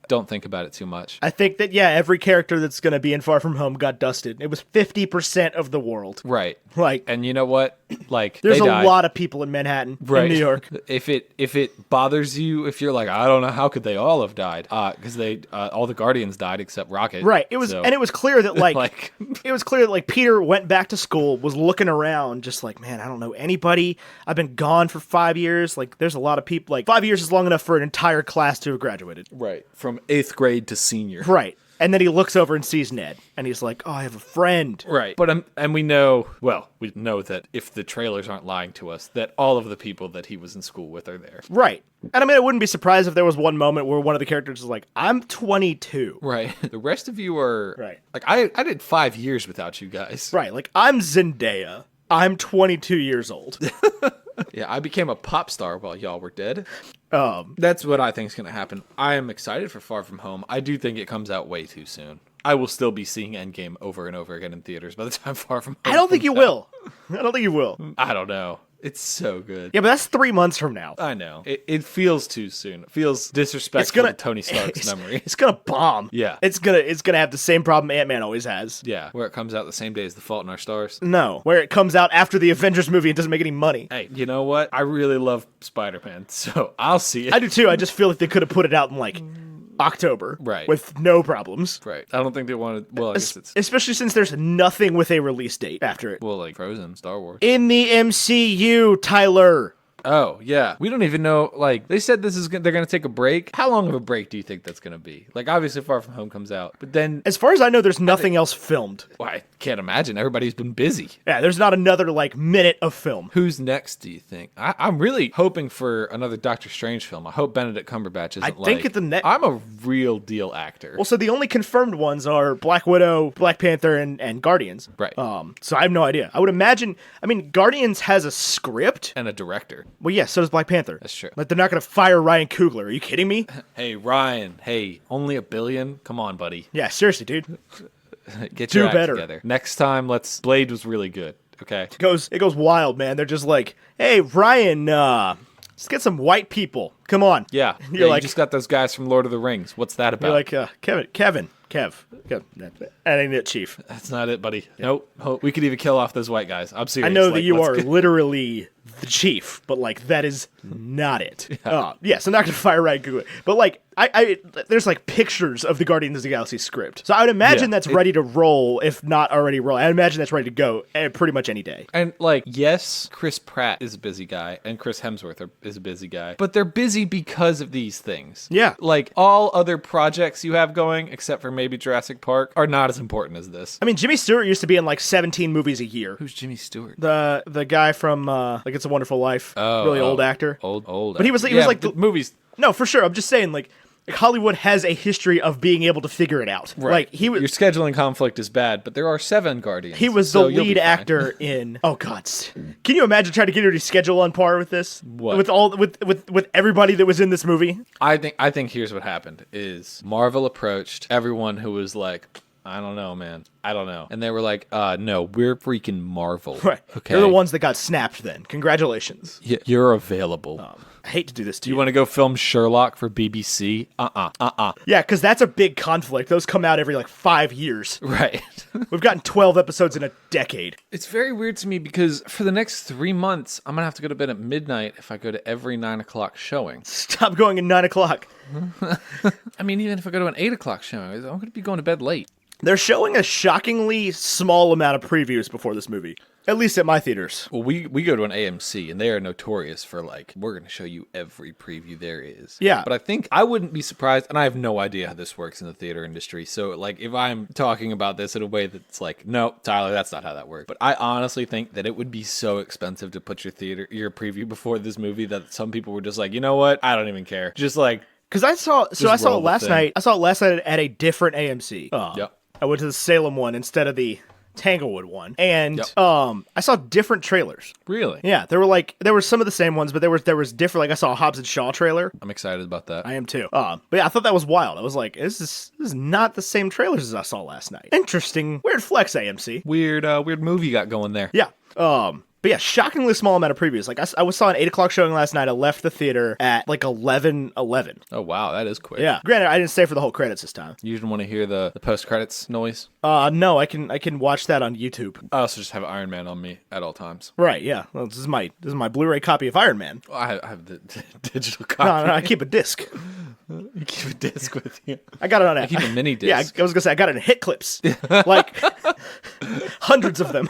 Don't think about it too much. I think that, yeah, every character that's going to be in Far From Home got dusted. It was 50% of the world. Right. Like, and you know what? Like, there's they a died. lot of people in Manhattan, Right. in New York. If it bothers you, if you're like, I don't know, how could they all have died? Because all the Guardians died except Rocket. Right. It was clear that like it was clear that like Peter went back to school, was looking around, just like, man, I don't know anybody. I've been gone for 5 years. Like, there's a lot of people. Like, 5 years is long enough for an entire class to have graduated. Right. From 8th grade to senior. Right. And then he looks over and sees Ned, and he's like, "Oh, I have a friend." Right. But and we know that if the trailers aren't lying to us, that all of the people that he was in school with are there. Right. And I mean, I wouldn't be surprised if there was one moment where one of the characters is like, "I'm 22." Right. The rest of you are right. Like I did 5 years without you guys. Right. Like, I'm Zendaya. I'm 22 years old. Yeah, I became a pop star while y'all were dead. That's what I think is going to happen. I am excited for Far From Home. I do think it comes out way too soon. I will still be seeing Endgame over and over again in theaters by the time Far From Home I don't think you comes out. will. I don't think you will. I don't know. It's so good. Yeah, but that's 3 months from now. I know. It feels too soon. It feels disrespectful to Tony Stark's memory. It's gonna bomb. Yeah. It's gonna have the same problem Ant-Man always has. Yeah, where it comes out the same day as The Fault in Our Stars. No, where it comes out after the Avengers movie and doesn't make any money. Hey, you know what? I really love Spider-Man, so I'll see it. I do too. I just feel like they could have put it out in like October. Right. With no problems. Right. I don't think they wanted... Well, I guess it's... Especially since there's nothing with a release date after it. Well, like Frozen, Star Wars. In the MCU, Tyler. Oh, yeah. We don't even know, like, they said they're going to take a break. How long of a break do you think that's going to be? Like, obviously Far From Home comes out, but then... As far as I know, there's nothing else filmed. Well, I can't imagine. Everybody's been busy. Yeah, there's not another, like, minute of film. Who's next, do you think? I'm really hoping for another Doctor Strange film. I hope Benedict Cumberbatch isn't I'm a real deal actor. Well, so the only confirmed ones are Black Widow, Black Panther, and Guardians. Right. So I have no idea. I would imagine, Guardians has a script. And a director. Well, yeah, so does Black Panther. That's true. Like, they're not going to fire Ryan Coogler. Are you kidding me? Hey, Ryan. Hey, only $1 billion? Come on, buddy. Yeah, seriously, dude. Get your Do act better. together. Next time, Blade was really good. Okay. It goes wild, man. They're just like, hey, Ryan, let's get some white people. Come on. Yeah. You're like, you just got those guys from Lord of the Rings. What's that about? You're like, Kev. That ain't it, Chief. That's not it, buddy. Nope. Oh, we could even kill off those white guys. I'm serious. I know that you are literally the chief, but like that is not it. Yes, I'm not gonna fire Ryan Coogler, but like I there's like pictures of the Guardians of the Galaxy script, so I would imagine that's ready to roll, if not already roll. I imagine that's ready to go pretty much any day. And like, yes, Chris Pratt is a busy guy, and Chris Hemsworth is a busy guy, but they're busy because of these things. Yeah, like all other projects you have going, except for maybe Jurassic Park, are not as important as this. I mean, Jimmy Stewart used to be in like 17 movies a year. Who's Jimmy Stewart? The guy from like It's a Wonderful Life. Really old actor. Old. But he was like the movies. No, for sure. I'm just saying, like Hollywood has a history of being able to figure it out. Right. Like he was. Your scheduling conflict is bad, but there are 7 Guardians. He was the lead actor in. Oh God! Can you imagine trying to get your schedule on par with this? What? With everybody that was in this movie? I think here's what happened: is Marvel approached everyone who was like, I don't know, man. I don't know. And they were like, no, we're freaking Marvel. Right. Okay. They're the ones that got snapped then. Congratulations. You're available. I hate to do this to you. You want to go film Sherlock for BBC? Yeah, because that's a big conflict. Those come out every like 5 years. Right. We've gotten 12 episodes in a decade. It's very weird to me because for the next 3 months, I'm going to have to go to bed at midnight if I go to every 9 o'clock showing. Stop going at 9 o'clock. I mean, even if I go to an 8 o'clock showing, I'm going to be going to bed late. They're showing a shockingly small amount of previews before this movie. At least at my theaters. Well, we go to an AMC, and they are notorious for, like, we're going to show you every preview there is. Yeah. But I think I wouldn't be surprised, and I have no idea how this works in the theater industry. So, like, if I'm talking about this in a way that's like, no, Tyler, that's not how that works. But I honestly think that it would be so expensive to put your preview before this movie that some people were just like, you know what? I don't even care. Just like... Because I saw it last night. I saw it last night at a different AMC. Yep. I went to the Salem one instead of the Tanglewood one, and I saw different trailers. Really? Yeah, there were some of the same ones, but there was different. Like I saw a Hobbs and Shaw trailer. I'm excited about that. I am too. But yeah, I thought that was wild. I was like, this is not the same trailers as I saw last night. Interesting, weird flex, AMC. Weird movie got going there. Yeah. But yeah, shockingly small amount of previews. Like I saw an 8 o'clock showing last night. I left the theater at like 11:11. Oh wow, that is quick. Yeah. Granted, I didn't stay for the whole credits this time. You didn't want to hear the post credits noise? No, I can watch that on YouTube. I also just have Iron Man on me at all times. Right. Yeah. Well, this is my Blu-ray copy of Iron Man. Well, I have the digital copy. No, I keep a disc. You keep a disc with you. I got it on. I keep a mini disc. Yeah, I was gonna say I got it in hit clips, like hundreds of them.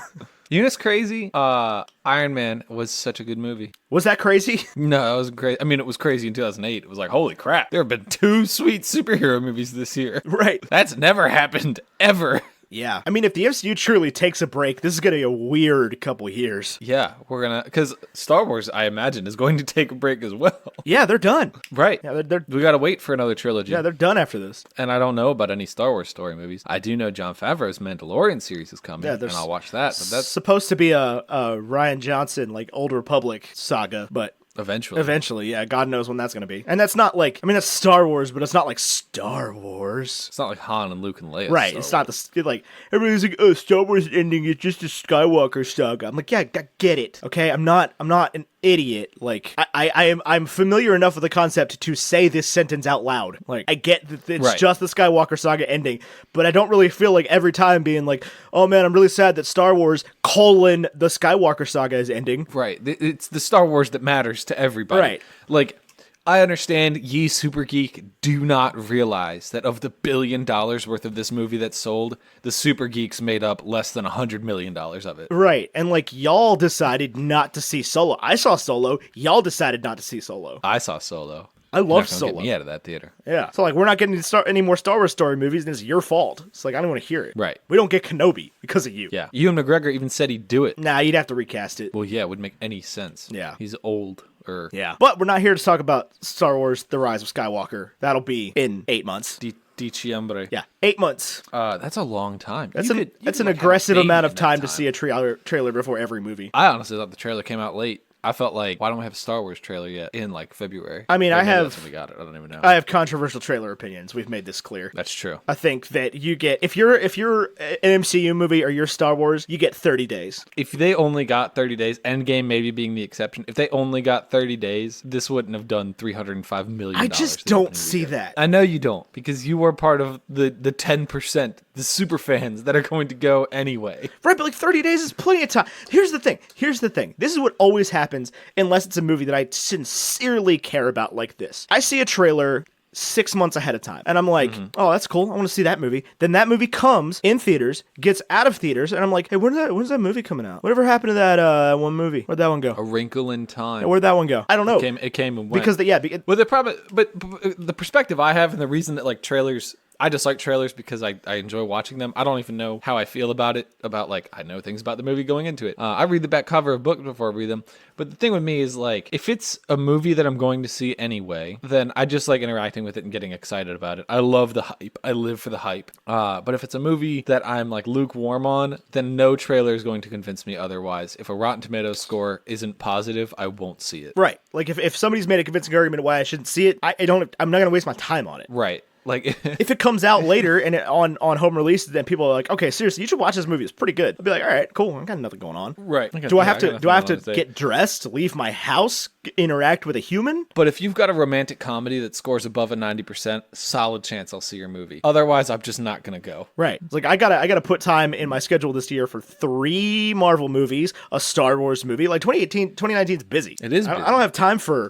You know what's crazy? Iron Man was such a good movie. Was that crazy? No, it was crazy. I mean, it was crazy in 2008. It was like, holy crap. There have been 2 sweet superhero movies this year. Right. That's never happened, ever. Yeah. I mean, if the MCU truly takes a break, this is going to be a weird couple years. Yeah, we're going to... Because Star Wars, I imagine, is going to take a break as well. Yeah, they're done. Right. Yeah, they're we got to wait for another trilogy. Yeah, they're done after this. And I don't know about any Star Wars story movies. I do know Jon Favreau's Mandalorian series is coming, and I'll watch that. But that's supposed to be a Ryan Johnson, like, Old Republic saga, but... Eventually, yeah. God knows when that's going to be. And that's not like, I mean, that's Star Wars, but it's not like Star Wars. It's not like Han and Luke and Leia. Right. It's not like, everybody's like, oh, Star Wars ending is just a Skywalker saga. I'm like, yeah, I get it. Okay. I'm not an idiot. Like, I'm familiar enough with the concept to say this sentence out loud. Like, I get that it's just the Skywalker saga ending, but I don't really feel like every time being like, oh man, I'm really sad that Star Wars, the Skywalker saga is ending. Right. It's the Star Wars that matters to everybody. Right. Like, I understand ye super geek do not realize that of the $1 billion worth of this movie that's sold, the super geeks made up less than $100 million of it. Right. And like y'all decided not to see Solo. I saw Solo. Y'all decided not to see Solo. I saw Solo. I love You're not gonna Solo. Get me out of that theater. Yeah. So like we're not getting any more Star Wars story movies, and it's your fault. It's like I don't want to hear it. Right. We don't get Kenobi because of you. Yeah. Ewan McGregor even said he'd do it. Nah, you'd have to recast it. Well, yeah, it wouldn't make any sense. Yeah. He's old. Yeah. But we're not here to talk about Star Wars: The Rise of Skywalker. That'll be in 8 months. Diciembre. Yeah, 8 months. That's a long time. That's an aggressive amount of time to see a trailer before every movie. I honestly thought the trailer came out late. I felt like, why don't we have a Star Wars trailer yet in like February? I mean, Or I maybe have. That's when we got it. I don't even know. I have controversial trailer opinions. We've made this clear. That's true. I think that you get if you're an MCU movie or you're Star Wars, you get 30 days. If they only got 30 days, Endgame maybe being the exception, if they only got 30 days, this wouldn't have done $305 million. I just don't see that. I know you don't, because you are part of the 10%, the super fans that are going to go anyway. Right, but like 30 days is plenty of time. Here's the thing. This is what always happens unless it's a movie that I sincerely care about like this. I see a trailer 6 months ahead of time, and I'm like, oh, that's cool. I want to see that movie. Then that movie comes in theaters, gets out of theaters, and I'm like, hey, when's that movie coming out? Whatever happened to that one movie? Where'd that one go? A Wrinkle in Time. Where'd that one go? I don't know. It came and went. Because Well, but the perspective I have and the reason that like trailers, I just like trailers because I enjoy watching them. I don't even know how I feel about it. Like, I know things about the movie going into it. I read the back cover of books before I read them. But the thing with me is, like, if it's a movie that I'm going to see anyway, then I just like interacting with it and getting excited about it. I love the hype. I live for the hype. But if it's a movie that I'm, like, lukewarm on, then no trailer is going to convince me otherwise. If a Rotten Tomatoes score isn't positive, I won't see it. Right. Like, if somebody's made a convincing argument why I shouldn't see it, I'm not going to waste my time on it. Right. Like, if it comes out later and on home release, then people are like, okay, seriously, you should watch this movie. It's pretty good. I'll be like, all right, cool. I got nothing going on. Right. Do I have to get dressed, leave my house, interact with a human? But if you've got a romantic comedy that scores above a 90%, solid chance I'll see your movie. Otherwise, I'm just not gonna go. Right. It's like I gotta put time in my schedule this year for 3 Marvel movies, a Star Wars movie. Like 2019 is busy. It is busy. I don't have time for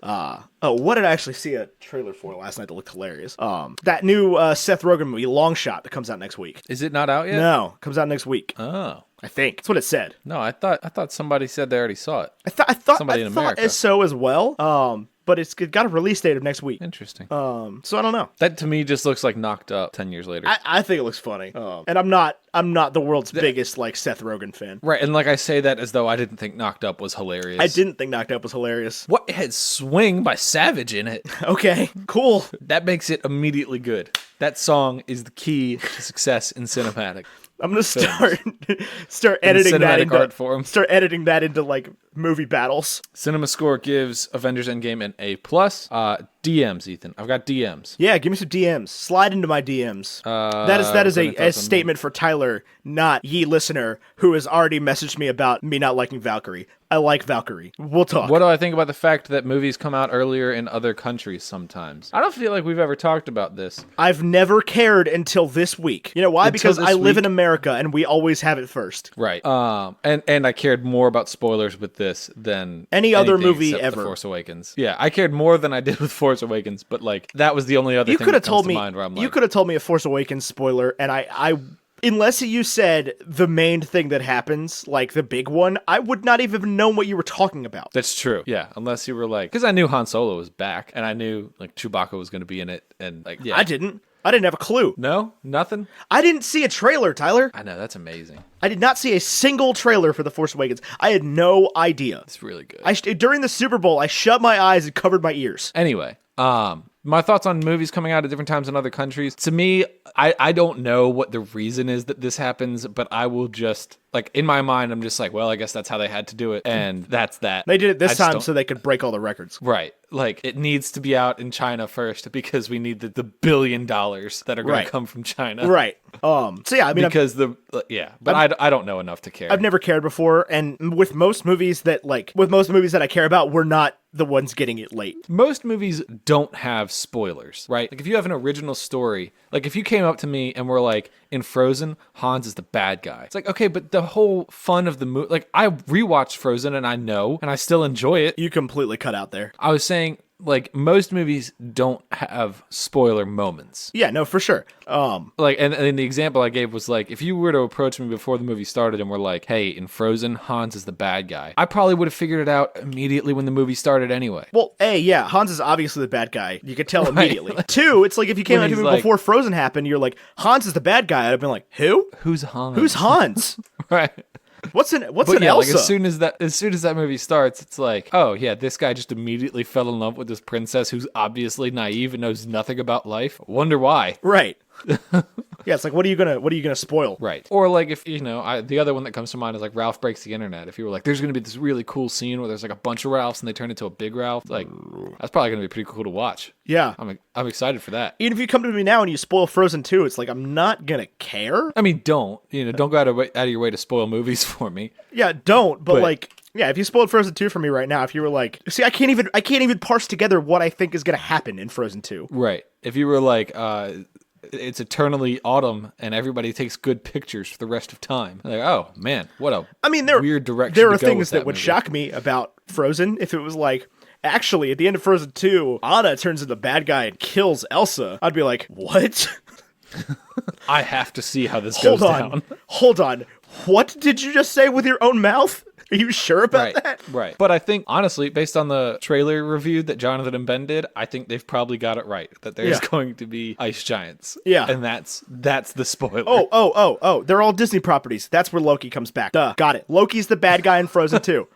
what did I actually see a trailer for last night that looked hilarious? That new Seth Rogen movie, Long Shot, that comes out next week. Is it not out yet? No, comes out next week. Oh. I think that's what it said. No, I thought somebody said they already saw it. I thought somebody in America. so as well. But it's got a release date of next week. Interesting. So I don't know. That to me just looks like Knocked Up 10 years later. I think it looks funny. And I'm not the world's biggest like Seth Rogen fan. Right, and like I say that as though I didn't think Knocked Up was hilarious. I didn't think Knocked Up was hilarious. What? It had Swing by Savage in it. Okay, cool. That makes it immediately good. That song is the key to success in cinematic. I'm gonna start editing that into art form. Start editing that into like movie battles. Cinema Score gives Avengers Endgame an A+. DMs, Ethan. I've got DMs. Yeah, give me some DMs. Slide into my DMs. That is a statement for Tyler, not ye listener, who has already messaged me about me not liking Valkyrie. I like Valkyrie. We'll talk. What do I think about the fact that movies come out earlier in other countries sometimes? I don't feel like we've ever talked about this. I've never cared until this week. You know why? Because I live in America and we always have it first. Right. And I cared more about spoilers with this than any other movie ever. The Force Awakens. Yeah, I cared more than I did with Force Awakens, but like that was the only other thing that comes to mind where I'm like, you could have told me a Force Awakens spoiler, and I unless you said the main thing that happens, like the big one, I would not even know what you were talking about. That's true. Yeah, unless you were like, because I knew Han Solo was back, and I knew like Chewbacca was going to be in it, and like, yeah, I didn't have a clue. No, nothing. I didn't see a trailer, Tyler. I know, that's amazing. I did not see a single trailer for The Force Awakens. I had no idea. It's really good. During the Super Bowl, I shut my eyes and covered my ears. Anyway, my thoughts on movies coming out at different times in other countries. To me, I don't know what the reason is that this happens, but I will just, like, in my mind, I'm just like, well, I guess that's how they had to do it, and that's that. They did it this time so they could break all the records. Right. Like, it needs to be out in China first because we need the $1 billion that are going to come from China. Right. So yeah, I mean, because I don't know enough to care. I've never cared before, and with most movies that I care about, we're not the ones getting it late. Most movies don't have spoilers, right? Like if you have an original story, like if you came up to me and were like, in Frozen, Hans is the bad guy. It's like, okay, but the whole fun of the movie, like I rewatched Frozen and I know, and I still enjoy it. You completely cut out there. I was saying, like most movies don't have spoiler moments. Yeah, no, for sure. Like, and the example I gave was like, if you were to approach me before the movie started and were like, hey, in Frozen, Hans is the bad guy, I probably would have figured it out immediately when the movie started anyway. Well, A, yeah, Hans is obviously the bad guy. You could tell immediately. Two, it's like if you came out to me before Frozen happened, you're like, Hans is the bad guy. I'd have been like, who? Who's Hans? Who's Hans? Right. What's an Yeah, Elsa? like as soon as that movie starts, it's like, oh yeah, this guy just immediately fell in love with this princess who's obviously naive and knows nothing about life. Wonder why. Right. Yeah, it's like, what are you gonna spoil? Right. Or like if, the other one that comes to mind is like Ralph Breaks the Internet. If you were like, there's going to be this really cool scene where there's like a bunch of Ralphs and they turn into a big Ralph, like that's probably going to be pretty cool to watch. Yeah. I'm excited for that. Even if you come to me now and you spoil Frozen 2, it's like, I'm not gonna care. I mean, don't go out of your way to spoil movies for me. Yeah, don't, but like, yeah, if you spoiled Frozen 2 for me right now, if you were like, see, I can't even parse together what I think is gonna happen in Frozen 2. Right. If you were like, it's eternally autumn and everybody takes good pictures for the rest of time. Like, oh man, what a weird direction. There are to go things with that would movie. shock me about Frozen if it was like, actually, at the end of Frozen 2, Anna turns into the bad guy and kills Elsa. I'd be like, what? I have to see how this goes down. Hold on. What did you just say with your own mouth? Are you sure about that? Right. But I think, honestly, based on the trailer review that Jonathan and Ben did, I think they've probably got it right. That there's going to be ice giants. Yeah. And that's the spoiler. Oh. They're all Disney properties. That's where Loki comes back. Duh. Got it. Loki's the bad guy in Frozen 2.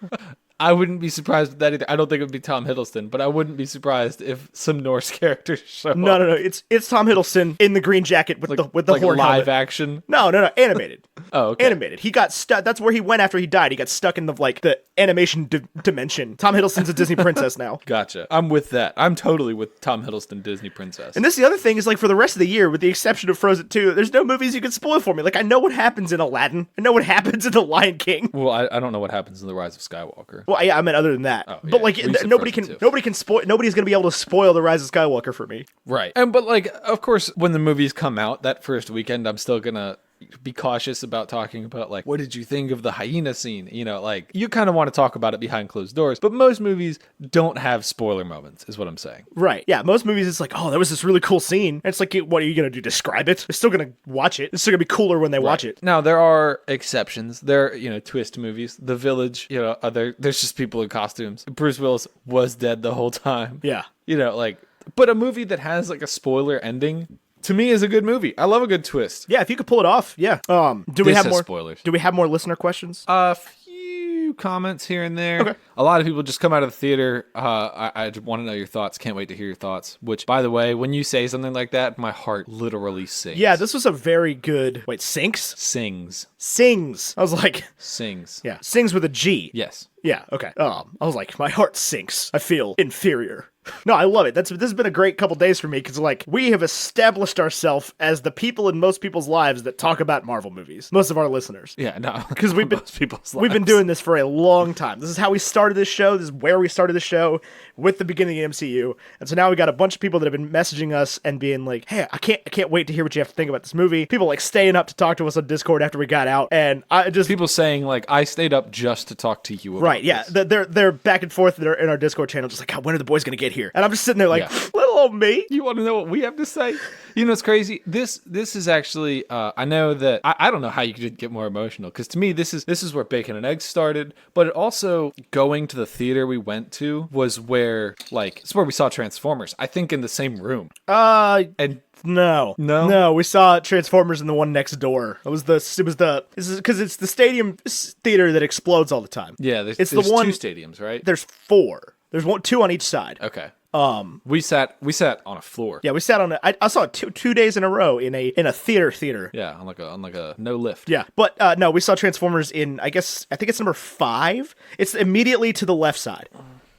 I wouldn't be surprised with that either. I don't think it would be Tom Hiddleston, but I wouldn't be surprised if some Norse characters show up. No. It's Tom Hiddleston in the green jacket with the horn live helmet. action. No. Animated. Oh, okay. Animated. He got stuck. That's where he went after he died. He got stuck in the animation dimension. Tom Hiddleston's a Disney princess now. Gotcha. I'm with that. I'm totally with Tom Hiddleston Disney princess. And this the other thing is, like, for the rest of the year, with the exception of Frozen 2, there's no movies you can spoil for me. Like, I know what happens in Aladdin. I know what happens in The Lion King. Well, I don't know what happens in The Rise of Skywalker. Well, yeah, I meant other than that. Oh, but yeah. like, nobody can spoil. Nobody's gonna be able to spoil The Rise of Skywalker for me. Right. But like, of course, when the movies come out that first weekend, I'm still gonna be cautious about talking about like, what did you think of the hyena scene? Like, you kind of want to talk about it behind closed doors, but most movies don't have spoiler moments, is what I'm saying. Right. Yeah. Most movies, it's like, oh, that was this really cool scene. And it's like, what are you gonna do? Describe it? They're still gonna watch it. It's still gonna be cooler when they watch it. Now, there are exceptions. There, twist movies. The Village, there's just people in costumes. Bruce Willis was dead the whole time. Yeah. But a movie that has like a spoiler ending, to me, is a good movie. I love a good twist. Yeah. If you could pull it off, yeah. Do we have more spoilers? Do we have more listener questions? A few comments here and there. Okay. A lot of people just come out of the theater. I want to know your thoughts. Can't wait to hear your thoughts. Which, by the way, when you say something like that, my heart literally sings. Yeah, this was a very good. Wait, sinks? Sings. I was like, Sings. yeah, sings with a G. Yes. Yeah. Okay. I was like, my heart sinks. I feel inferior. No, I love it. This has been a great couple days for me because, like, we have established ourselves as the people in most people's lives that talk about Marvel movies. Most of our listeners. Yeah, no. Because we've we've been doing this for a long time. This is how we started this show. This is where we started the show, with the beginning of the MCU. And so now we got a bunch of people that have been messaging us and being like, hey, I can't wait to hear what you have to think about this movie. People like staying up to talk to us on Discord after we got out. And I just people saying like, I stayed up just to talk to you about right, yeah. this. They're back and forth. They're in our Discord channel, just like, God, when are the boys gonna get here? And I'm just sitting there like, little old me. You want to know what we have to say? It's crazy. This is actually. I know that I don't know how you could get more emotional, because to me this is where Bacon and Eggs started. But it also, going to the theater we went to was where it's where we saw Transformers. I think in the same room. And No, we saw Transformers in the one next door. This is because it's the stadium theater that explodes all the time. Yeah, there's the one, two stadiums, right? There's 4. There's two on each side. Okay. We sat on a floor. Yeah, we sat on I saw it 2 days in a row in a theater. Yeah, on like a no lift. Yeah, but no, we saw Transformers in I think it's number 5. It's immediately to the left side.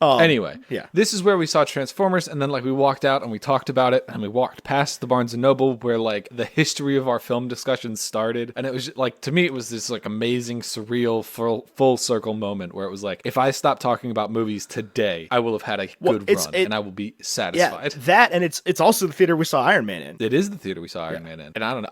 Anyway, yeah. This is where we saw Transformers, and then we walked out and we talked about it, and we walked past the Barnes & Noble where the history of our film discussions started, and it was to me it was this amazing, surreal, full circle moment where it was if I stop talking about movies today, I will have had a good run, and I will be satisfied. Yeah, that, and it's also the theater we saw Iron Man in. It is the theater we saw Iron Man in, and I don't know,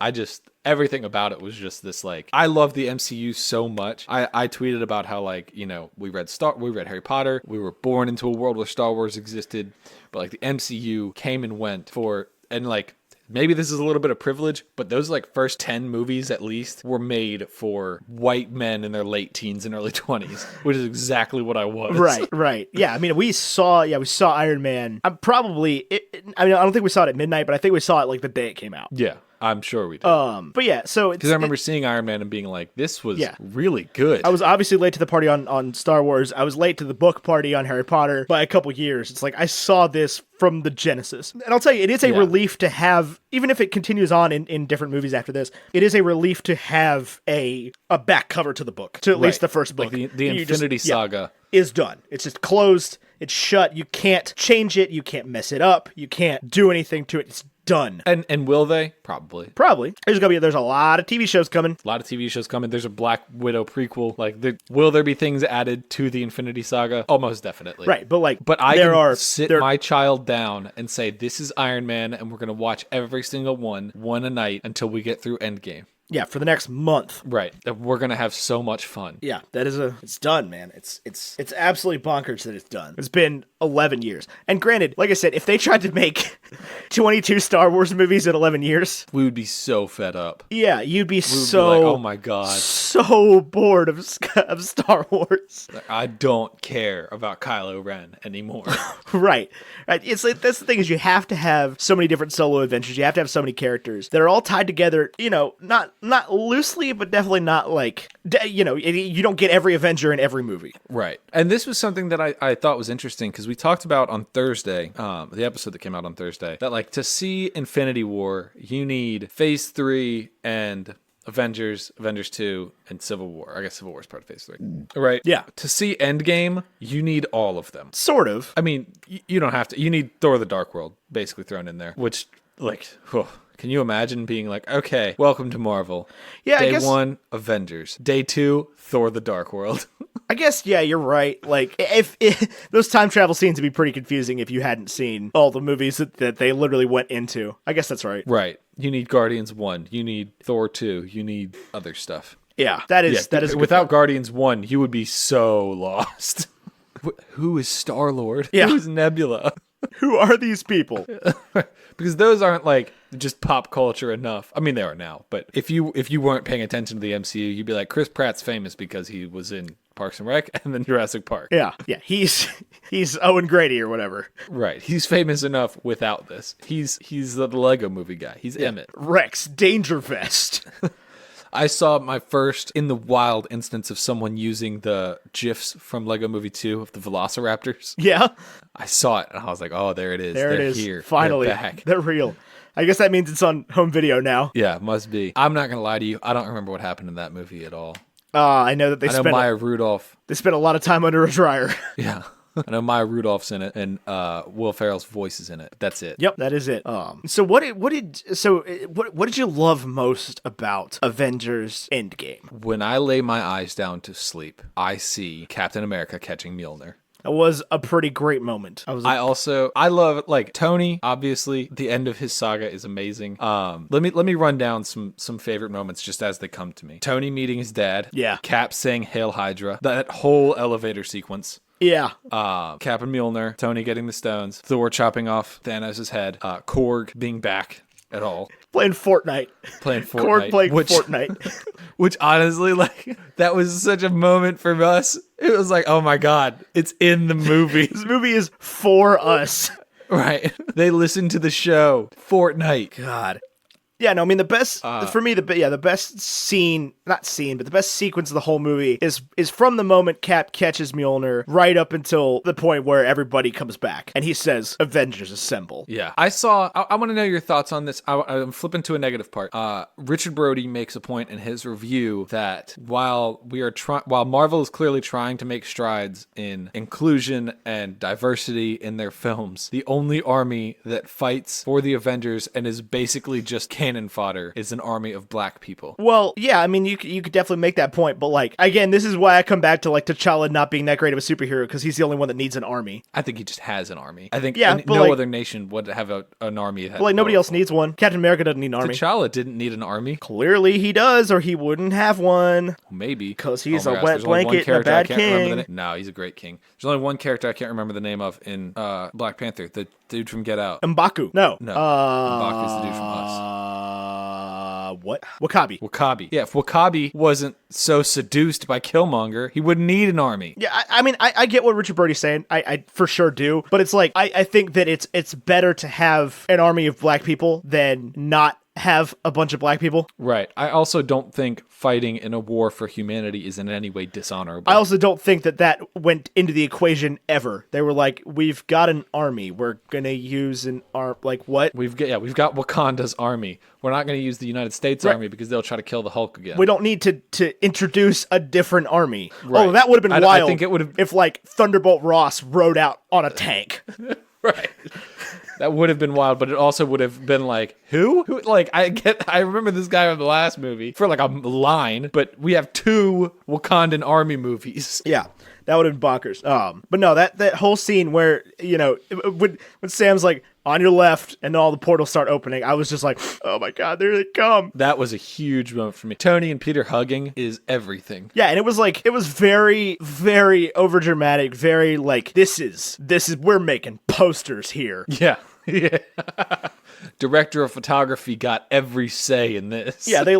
everything about it was just this like, I love the MCU so much. I tweeted about how like, we read Harry Potter. We were born into a world where Star Wars existed, but like the MCU came and went and like, maybe this is a little bit of privilege, but those like first 10 movies at least were made for white men in their late teens and early 20s, which is exactly what I was. Right. Yeah, I mean, we saw Iron Man. I don't think we saw it at midnight, but I think we saw it like the day it came out. Yeah. I'm sure we did. But yeah, so because I remember seeing Iron Man and being like, "This was really good." I was obviously late to the party on Star Wars. I was late to the book party on Harry Potter by a couple years. It's like I saw this from the Genesis, and I'll tell you, it is a relief to have, even if it continues on in different movies after this. It is a relief to have a back cover to the book, to at least the first book. Like the Infinity Saga is done. It's just closed. It's shut. You can't change it. You can't mess it up. You can't do anything to it. It's done. And will they? Probably. There's a lot of TV shows coming. There's a Black Widow prequel. Like, will there be things added to the Infinity Saga? Almost definitely. Right, but I can sit my child down and say, this is Iron Man, and we're going to watch every single one a night until we get through Endgame. Yeah, for the next month. Right. We're going to have so much fun. Yeah, it's done, man. It's absolutely bonkers that it's done. It's been 11 years. And granted, like I said, if they tried to make 22 Star Wars movies in 11 years, we would be so fed up. Yeah, you'd be like, oh my God. So bored of Star Wars. I don't care about Kylo Ren anymore. Right. It's like, that's the thing, is you have to have so many different solo adventures. You have to have so many characters that are all tied together, not loosely, but definitely not like, you don't get every Avenger in every movie. Right. And this was something that I thought was interesting, because we talked about on Thursday, the episode that came out on Thursday, that like to see Infinity War, you need Phase 3 and Avengers 2, and Civil War. I guess Civil War is part of Phase 3. Right? Yeah. To see Endgame, you need all of them. Sort of. I mean, you don't have to. You need Thor the Dark World basically thrown in there, which, like, can you imagine being like, okay, welcome to Marvel. Yeah, Day 1, Avengers. Day 2, Thor the Dark World. I guess, yeah, you're right. Like, if those time travel scenes would be pretty confusing if you hadn't seen all the movies that they literally went into. I guess that's right. Right. You need Guardians 1. You need Thor 2. You need other stuff. Yeah, that is. Without Guardians 1, you would be so lost. Who is Star-Lord? Yeah. Who is Nebula? Who are these people? Because those aren't like just pop culture enough. I mean, they are now, but if you weren't paying attention to the MCU, you'd be like, Chris Pratt's famous because he was in Parks and Rec and then Jurassic Park. Yeah, he's Owen Grady or whatever. Right, he's famous enough without this. He's the Lego Movie guy. He's Emmett. Rex Dangervest. I saw my first in the wild instance of someone using the GIFs from Lego Movie 2 of the Velociraptors. Yeah. I saw it and I was like, oh, there it is. There it is. Here. Finally. They're back. They're real. I guess that means it's on home video now. Yeah, must be. I'm not going to lie to you. I don't remember what happened in that movie at all. I know that Maya Rudolph. They spent a lot of time under a dryer. Yeah. I know Maya Rudolph's in it, and Will Ferrell's voice is in it. That's it. Yep, that is it. So what did you love most about Avengers Endgame? When I lay my eyes down to sleep, I see Captain America catching Mjolnir. It was a pretty great moment. I love like Tony. Obviously, the end of his saga is amazing. Let me run down some favorite moments just as they come to me. Tony meeting his dad. Yeah. Cap saying "Hail Hydra." That whole elevator sequence. Yeah. Cap and Mjolnir, Tony getting the stones, Thor chopping off Thanos' head, Korg being back at all. Playing Fortnite. Korg playing Fortnite. Which honestly, like, that was such a moment for us. It was like, oh my God, it's in the movie. This movie is for us. Right. They listened to the show. Fortnite. God. Yeah, no, I mean, the best, for me, the best the best sequence of the whole movie is from the moment Cap catches Mjolnir right up until the point where everybody comes back and he says, Avengers assemble. Yeah. I want to know your thoughts on this. I'm flipping to a negative part. Richard Brody makes a point in his review that while Marvel is clearly trying to make strides in inclusion and diversity in their films, the only army that fights for the Avengers and is basically just cannon fodder is an army of black people. Well, yeah, I mean, you could definitely make that point, but like, again, this is why I come back to like T'Challa not being that great of a superhero, because he's the only one that needs an army. I think he just has an army. I think Yeah, but no like- other nation would have an army. But like, nobody else needs one. Captain America doesn't need an army. T'Challa didn't need an army. Clearly he does, or he wouldn't have one. Maybe. Because he's Oh a my gosh, wet there's only one blanket and a character I bad can't remember the king. No, he's a great king. There's only one character I can't remember the name of in Black Panther, the dude from Get Out. M'Baku. No. No. M'Baku's the dude from Us. What? Wakabi. Wakabi. Yeah, if Wakabi wasn't so seduced by Killmonger, he wouldn't need an army. Yeah, I mean, I get what Richard Brody's saying. I for sure do. But it's like, I think that it's better to have an army of black people than not have a bunch of black people. Right. I also don't think fighting in a war for humanity is in any way dishonorable. I also don't think that went into the equation ever. They were like, we've got an army. We're going to use an arm. Like, what? We've got Wakanda's army. We're not going to use the United States Right. army because they'll try to kill the Hulk again. We don't need to introduce a different army. Right. Oh, that would have been wild. I think it would have... if like Thunderbolt Ross rode out on a tank. Right. That would have been wild, but it also would have been like, who? Like, I remember this guy from the last movie for like a line, but we have 2 Wakandan army movies. Yeah. That would have been bonkers. But no, that whole scene where, you know, when Sam's like, on your left, and all the portals start opening, I was just like, oh my God, there they come. That was a huge moment for me. Tony and Peter hugging is everything. Yeah, and it was very, very overdramatic, very like, this is, we're making posters here. Yeah. Yeah. Director of photography got every say in this. Yeah, they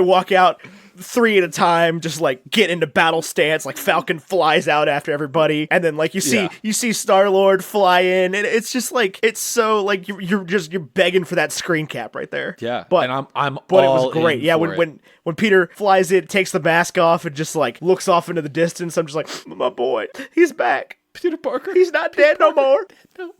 walk out 3 at a time, just like get into battle stance, like Falcon flies out after everybody, and then like you see Star-Lord fly in, and it's just like, it's so like you're begging for that screen cap right there. Yeah. But and I'm but all it was great. in Yeah, for when Peter flies in, takes the mask off, and just like looks off into the distance, I'm just like, my boy, he's back. Peter Parker. He's not dead no more.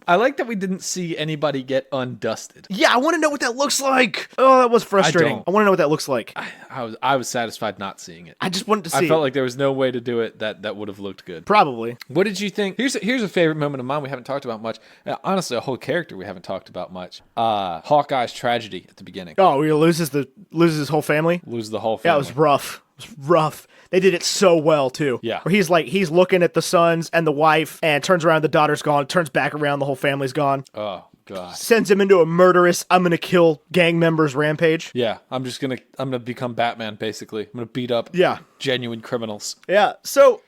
I like that we didn't see anybody get undusted. Yeah, I want to know what that looks like. Oh, that was frustrating. don't. I want to know what that looks like. I was satisfied not seeing it. I just wanted to see. I felt like there was no way to do it that would have looked good. Probably. What did you think? Here's a favorite moment of mine we haven't talked about much. Honestly, a whole character we haven't talked about much. Hawkeye's tragedy at the beginning. Oh, he loses his whole family. Loses the whole Yeah, family. it was rough. It was rough. They did it so well too. Yeah. Where he's looking at the sons and the wife, and turns around, the daughter's gone. Turns back around, the whole family's gone. Oh God. Sends him into a murderous, I'm gonna kill gang members rampage. Yeah, I'm gonna become Batman basically. I'm gonna beat up genuine criminals. Yeah. So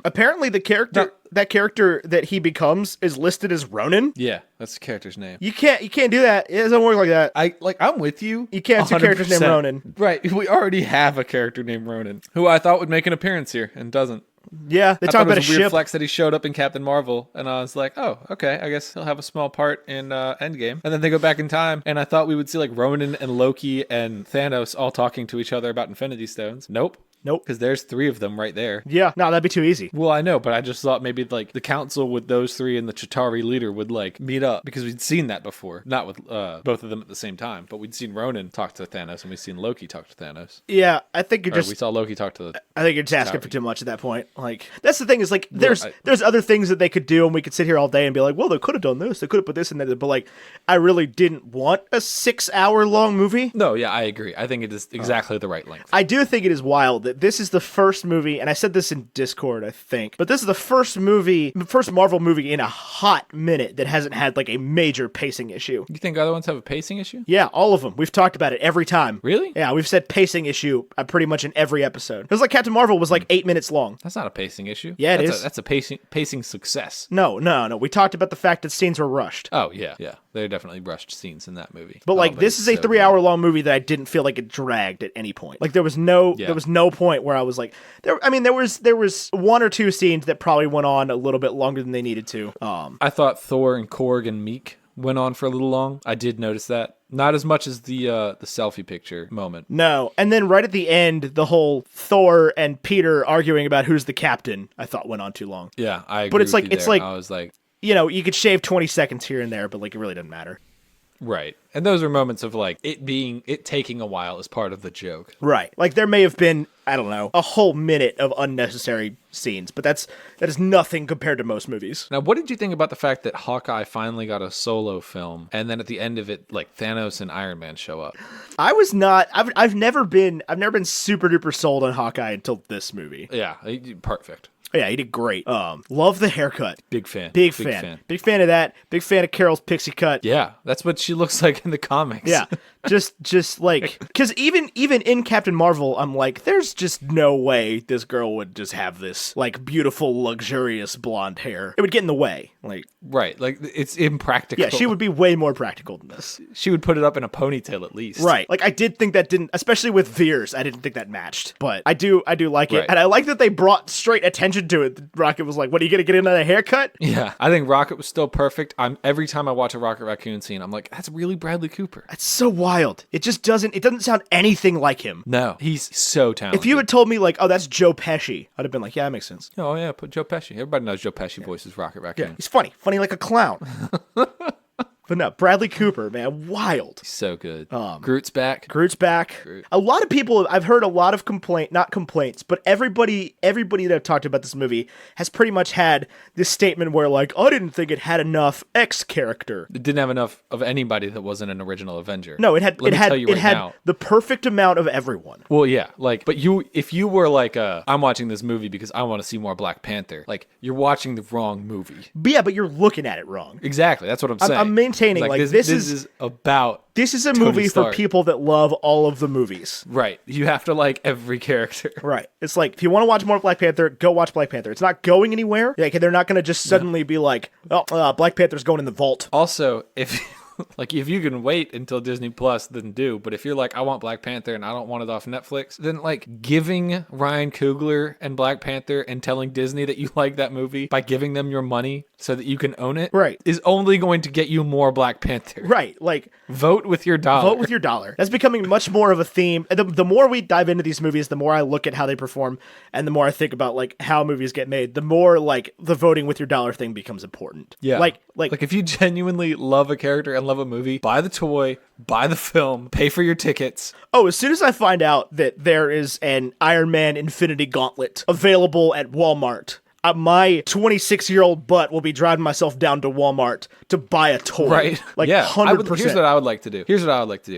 apparently the character that he becomes is listed as Ronin. Yeah, that's the character's name. You can't do that. It doesn't work like that. I'm with you. You can't have 2 characters named 100%. Ronin. Right. We already have a character named Ronin, who I thought would make an appearance here and doesn't. Yeah, they I talk thought about it a was a weird ship. flex that he showed up in Captain Marvel, and I was like, oh, okay, I guess he'll have a small part in Endgame. And then they go back in time, and I thought we would see like Ronan and Loki and Thanos all talking to each other about Infinity Stones. Nope. Because there's 3 of them right there. Yeah, no, that'd be too easy. Well, I know, but I just thought maybe like the council with those 3 and the Chitauri leader would like meet up, because we'd seen that before. Not with both of them at the same time, but we'd seen Ronan talk to Thanos, and we'd seen Loki talk to Thanos. Yeah, I think you're We saw Loki talk to the... I think you're just asking for too much at that point. Like, that's the thing is like, there's other things that they could do, and we could sit here all day and be like, well, they could have done this, they could have put this in there, but like, I really didn't want a 6-hour long movie. No, yeah, I agree. I think it is exactly the right length. I do think it is wild that this is the first movie, and I said this in Discord, I think, but this is the first Marvel movie in a hot minute that hasn't had like a major pacing issue. You think other ones have a pacing issue? Yeah, all of them. We've talked about it every time. Really? Yeah, we've said pacing issue pretty much in every episode. It was like Captain Marvel was like 8 minutes long. That's not a pacing issue. Yeah, that's is. That's a pacing success. No. We talked about the fact that scenes were rushed. Oh, yeah. There definitely rushed scenes in that movie. But like, this is a 3-hour long movie that I didn't feel like it dragged at any point. Like, there was no point where I was like, there was 1 or 2 scenes that probably went on a little bit longer than they needed to. I thought Thor and Korg and Meek went on for a little long. I did notice that. Not as much as the selfie picture moment. No. And then right at the end, the whole Thor and Peter arguing about who's the captain, I thought went on too long. Yeah, I agree. But it's with like, you there. I was like, you know, you could shave 20 seconds here and there, but like, it really doesn't matter. Right. And those are moments of like it taking a while as part of the joke. Right. Like there may have been, I don't know, a whole minute of unnecessary scenes, but that is nothing compared to most movies. Now, what did you think about the fact that Hawkeye finally got a solo film, and then at the end of it, like Thanos and Iron Man show up? I was not. I've never been super duper sold on Hawkeye until this movie. Yeah, perfect. Yeah, he did great. Love the haircut. Big fan. Big fan. Big fan of that. Big fan of Carol's pixie cut. Yeah, that's what she looks like in the comics. Yeah. Just like, because even in Captain Marvel, I'm like, there's just no way this girl would just have this like beautiful, luxurious blonde hair. It would get in the way. Like, right, like it's impractical. Yeah, she would be way more practical than this. She would put it up in a ponytail at least. Right. Like I did think that didn't, especially with Veers, I didn't think that matched. But I do like it, and I like that they brought straight attention to it. Rocket was like, "What, are you gonna get another haircut?" Yeah, I think Rocket was still perfect. Every time I watch a Rocket Raccoon scene, I'm like, that's really Bradley Cooper. That's so wild. It just doesn't sound anything like him. No, he's so talented. If you had told me like, "Oh, that's Joe Pesci," I'd have been like, "Yeah, that makes sense." Oh yeah, put Joe Pesci. Everybody knows Joe Pesci voices Rocket Raccoon. Yeah, he's funny like a clown. But no, Bradley Cooper, man, wild. He's so good. Groot's back. Groot. A lot of people, I've heard a lot of not complaints, but everybody that I've talked about this movie has pretty much had this statement where like, I didn't think it had enough X character. It didn't have enough of anybody that wasn't an original Avenger. No, it had the perfect amount of everyone. Well, yeah, like, but if you were like, I'm watching this movie because I want to see more Black Panther, like, you're watching the wrong movie. But you're looking at it wrong. Exactly, that's what I'm saying. I'm maintaining like this is about. This is a movie for people that love all of the movies. Right. You have to like every character. Right. It's like, if you want to watch more Black Panther, go watch Black Panther. It's not going anywhere. Like, they're not going to just suddenly be like, oh, Black Panther's going in the vault. Also, if you can wait until Disney Plus, then do. But if you're like, I want Black Panther and I don't want it off Netflix, then like giving Ryan Coogler and Black Panther and telling Disney that you like that movie by giving them your money so that you can own it, right, is only going to get you more Black Panther. Right. Like, vote with your dollar. Vote with your dollar. That's becoming much more of a theme. The more we dive into these movies, the more I look at how they perform, and the more I think about like how movies get made, the more like the voting with your dollar thing becomes important. Yeah. Like if you genuinely love a character and love a movie, buy the toy, buy the film, pay for your tickets. Oh, as soon as I find out that there is an Iron Man Infinity Gauntlet available at Walmart, my 26-year-old butt will be driving myself down to Walmart to buy a toy. Right. Like, yeah. 100%. Here's what I would like to do.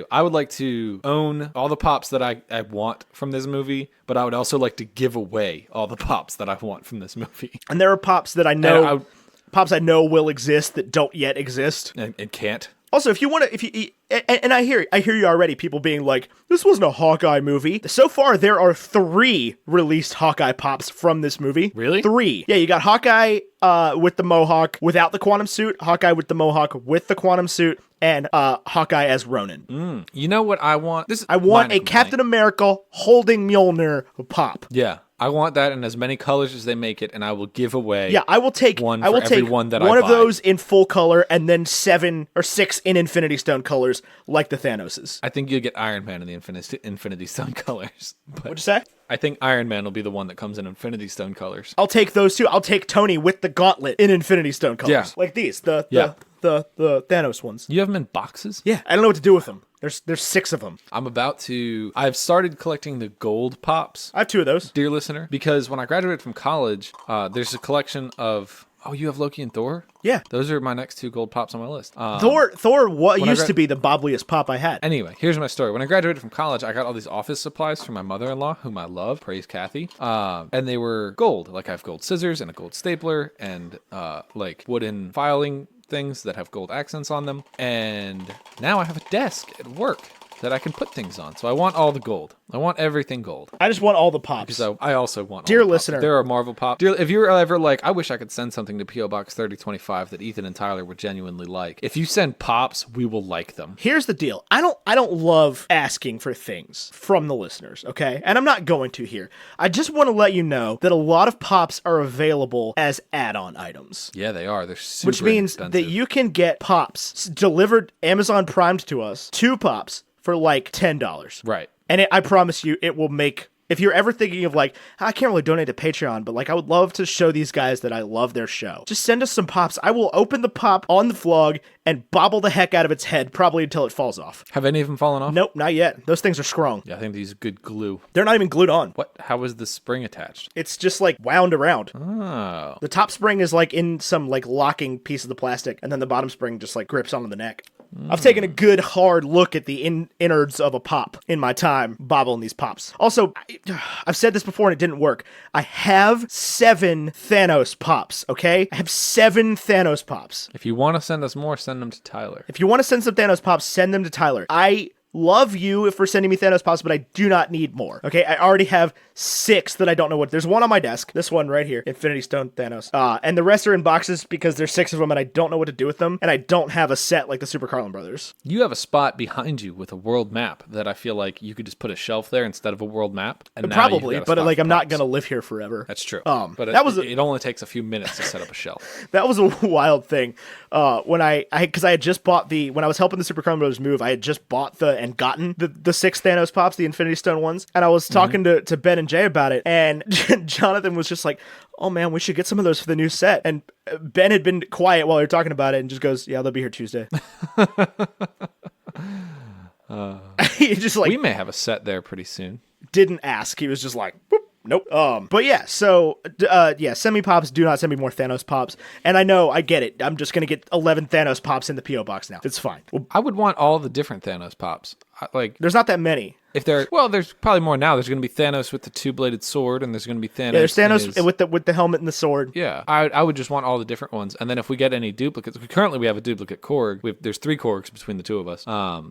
I would like to own all the pops that I want from this movie, but I would also like to give away all the pops that I want from this movie. And there are pops that I know, pops I know will exist that don't yet exist. And can't. Also, if you want to, and I hear you already, people being like, this wasn't a Hawkeye movie. So far, there are 3 released Hawkeye pops from this movie. Really? 3. Yeah, you got Hawkeye with the mohawk without the quantum suit, Hawkeye with the mohawk with the quantum suit, and Hawkeye as Ronin. You know what I want? I want a Captain America holding Mjolnir pop. Yeah. I want that in as many colors as they make it, and I will give away. Yeah, I will take one. One of those in full color, and then 7 or 6 in Infinity Stone colors, like the Thanoses. I think you'll get Iron Man in the Infinity Stone colors. What'd you say? I think Iron Man will be the one that comes in Infinity Stone colors. I'll take those too. I'll take Tony with the gauntlet in Infinity Stone colors. Yeah. Like these, the Thanos ones. You have them in boxes? Yeah, I don't know what to do with them. There's 6 of them. I've started collecting the gold pops. I have 2 of those. Dear listener, because when I graduated from college, there's a collection of... Oh, you have Loki and Thor? Yeah. Those are my next 2 gold pops on my list. Thor used to be the bobbliest pop I had. Anyway, here's my story. When I graduated from college, I got all these office supplies from my mother-in-law, whom I love, praise Kathy. And they were gold. Like I have gold scissors and a gold stapler and like wooden filing things that have gold accents on them. And now I have a desk at work that I can put things on. So I want all the gold. I want everything gold. I just want all the pops. Because I also want Dear all the listener. Pops. If there are Marvel pops. If you're ever like, I wish I could send something to P.O. Box 3025 that Ethan and Tyler would genuinely like. If you send pops, we will like them. Here's the deal. I don't love asking for things from the listeners, okay? And I'm not going to here. I just want to let you know that a lot of pops are available as add-on items. Yeah, they are. They're super Which means expensive. that you can get pops delivered, Amazon Primed to us, 2 pops, for like $10. Right. And I promise you, it will make if you're ever thinking of like, I can't really donate to Patreon, but like I would love to show these guys that I love their show, just send us some pops. I will open the pop on the vlog and bobble the heck out of its head, probably until it falls off. Have any of them fallen off? Nope, not yet. Those things are strong. Yeah, I think these are good glue. They're not even glued on. What? How is the spring attached? It's just like wound around. Oh. The top spring is like in some like locking piece of the plastic, and then the bottom spring just like grips onto the neck. I've taken a good hard look at the innards of a pop in my time bobbling these pops. Also, I've said this before and it didn't work. I have 7 Thanos pops, okay? I have 7 Thanos pops. If you want to send us more, send them to Tyler. If you want to send some Thanos pops, send them to Tyler. I love you for sending me Thanos pops, but I do not need more. Okay, I already have 6 that I don't know what. There's one on my desk. This one right here, Infinity Stone Thanos. And the rest are in boxes because there's 6 of them, and I don't know what to do with them. And I don't have a set like the Super Carlin Brothers. You have a spot behind you with a world map that I feel like you could just put a shelf there instead of a world map. And probably, but like I'm not gonna live here forever. That's true. But but it only takes a few minutes to set up a shelf. That was a wild thing. When because I had just bought when I was helping the Super Carlin Brothers move, I had just bought and gotten the 6 Thanos pops, the Infinity Stone ones, and I was talking to Ben and Jay about it, and Jonathan was just like, oh man, we should get some of those for the new set. And Ben had been quiet while we were talking about it and just goes, yeah, they'll be here Tuesday. He just like, we may have a set there pretty soon. Didn't ask. He was just like, boop. Nope. But yeah, so, send me pops. Do not send me more Thanos pops. And I get it. I'm just going to get 11 Thanos pops in the P.O. box now. It's fine. I would want all the different Thanos pops. There's not that many. If there's probably more now. There's going to be Thanos with the 2-bladed sword, and there's going to be Thanos. Yeah, there's Thanos with the helmet and the sword. Yeah, I would just want all the different ones. And then if we get any duplicates, currently we have a duplicate Korg. There's 3 Korgs between the 2 of us.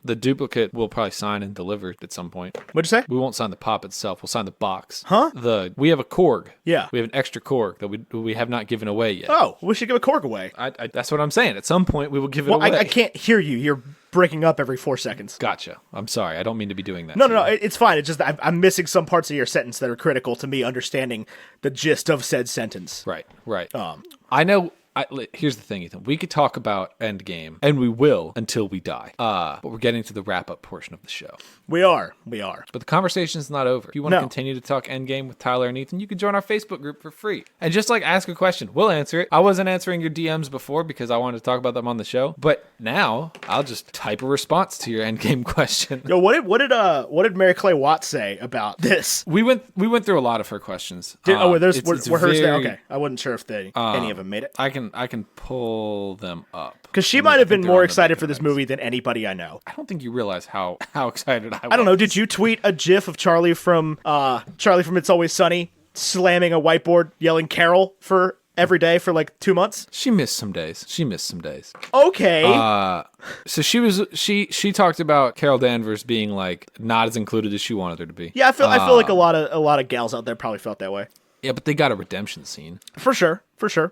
The duplicate we'll probably sign and deliver at some point. What'd you say? We won't sign the pop itself. We'll sign the box. Huh? We have a Korg. Yeah. We have an extra Korg that we have not given away yet. Oh, we should give a Korg away. That's what I'm saying. At some point we will give it away. I can't hear you. You're breaking up every 4 seconds. Gotcha. I'm sorry. I don't mean to be doing that. No. It's fine. It's just that I'm missing some parts of your sentence that are critical to me understanding the gist of said sentence. Right. I know. Here's the thing, Ethan. We could talk about Endgame, and we will until we die. But we're getting to the wrap-up portion of the show. We are. But the conversation's not over. If you want to continue to talk Endgame with Tyler and Ethan, you can join our Facebook group for free. And just ask a question. We'll answer it. I wasn't answering your DMs before because I wanted to talk about them on the show. But now I'll just type a response to your Endgame question. Yo, what did Mary Clay Watts say about this? We went through a lot of her questions. Were hers there? Okay, I wasn't sure if any of them made it. I can pull them up because she might have been more excited for this movie than anybody I know. I don't think you realize how excited I was. I don't know. Did you tweet a GIF of Charlie from It's Always Sunny slamming a whiteboard, yelling "Carol" for every day for like 2 months? She missed some days. Okay. So she talked about Carol Danvers being like not as included as she wanted her to be. Yeah, I feel like a lot of gals out there probably felt that way. Yeah, but they got a redemption scene. For sure.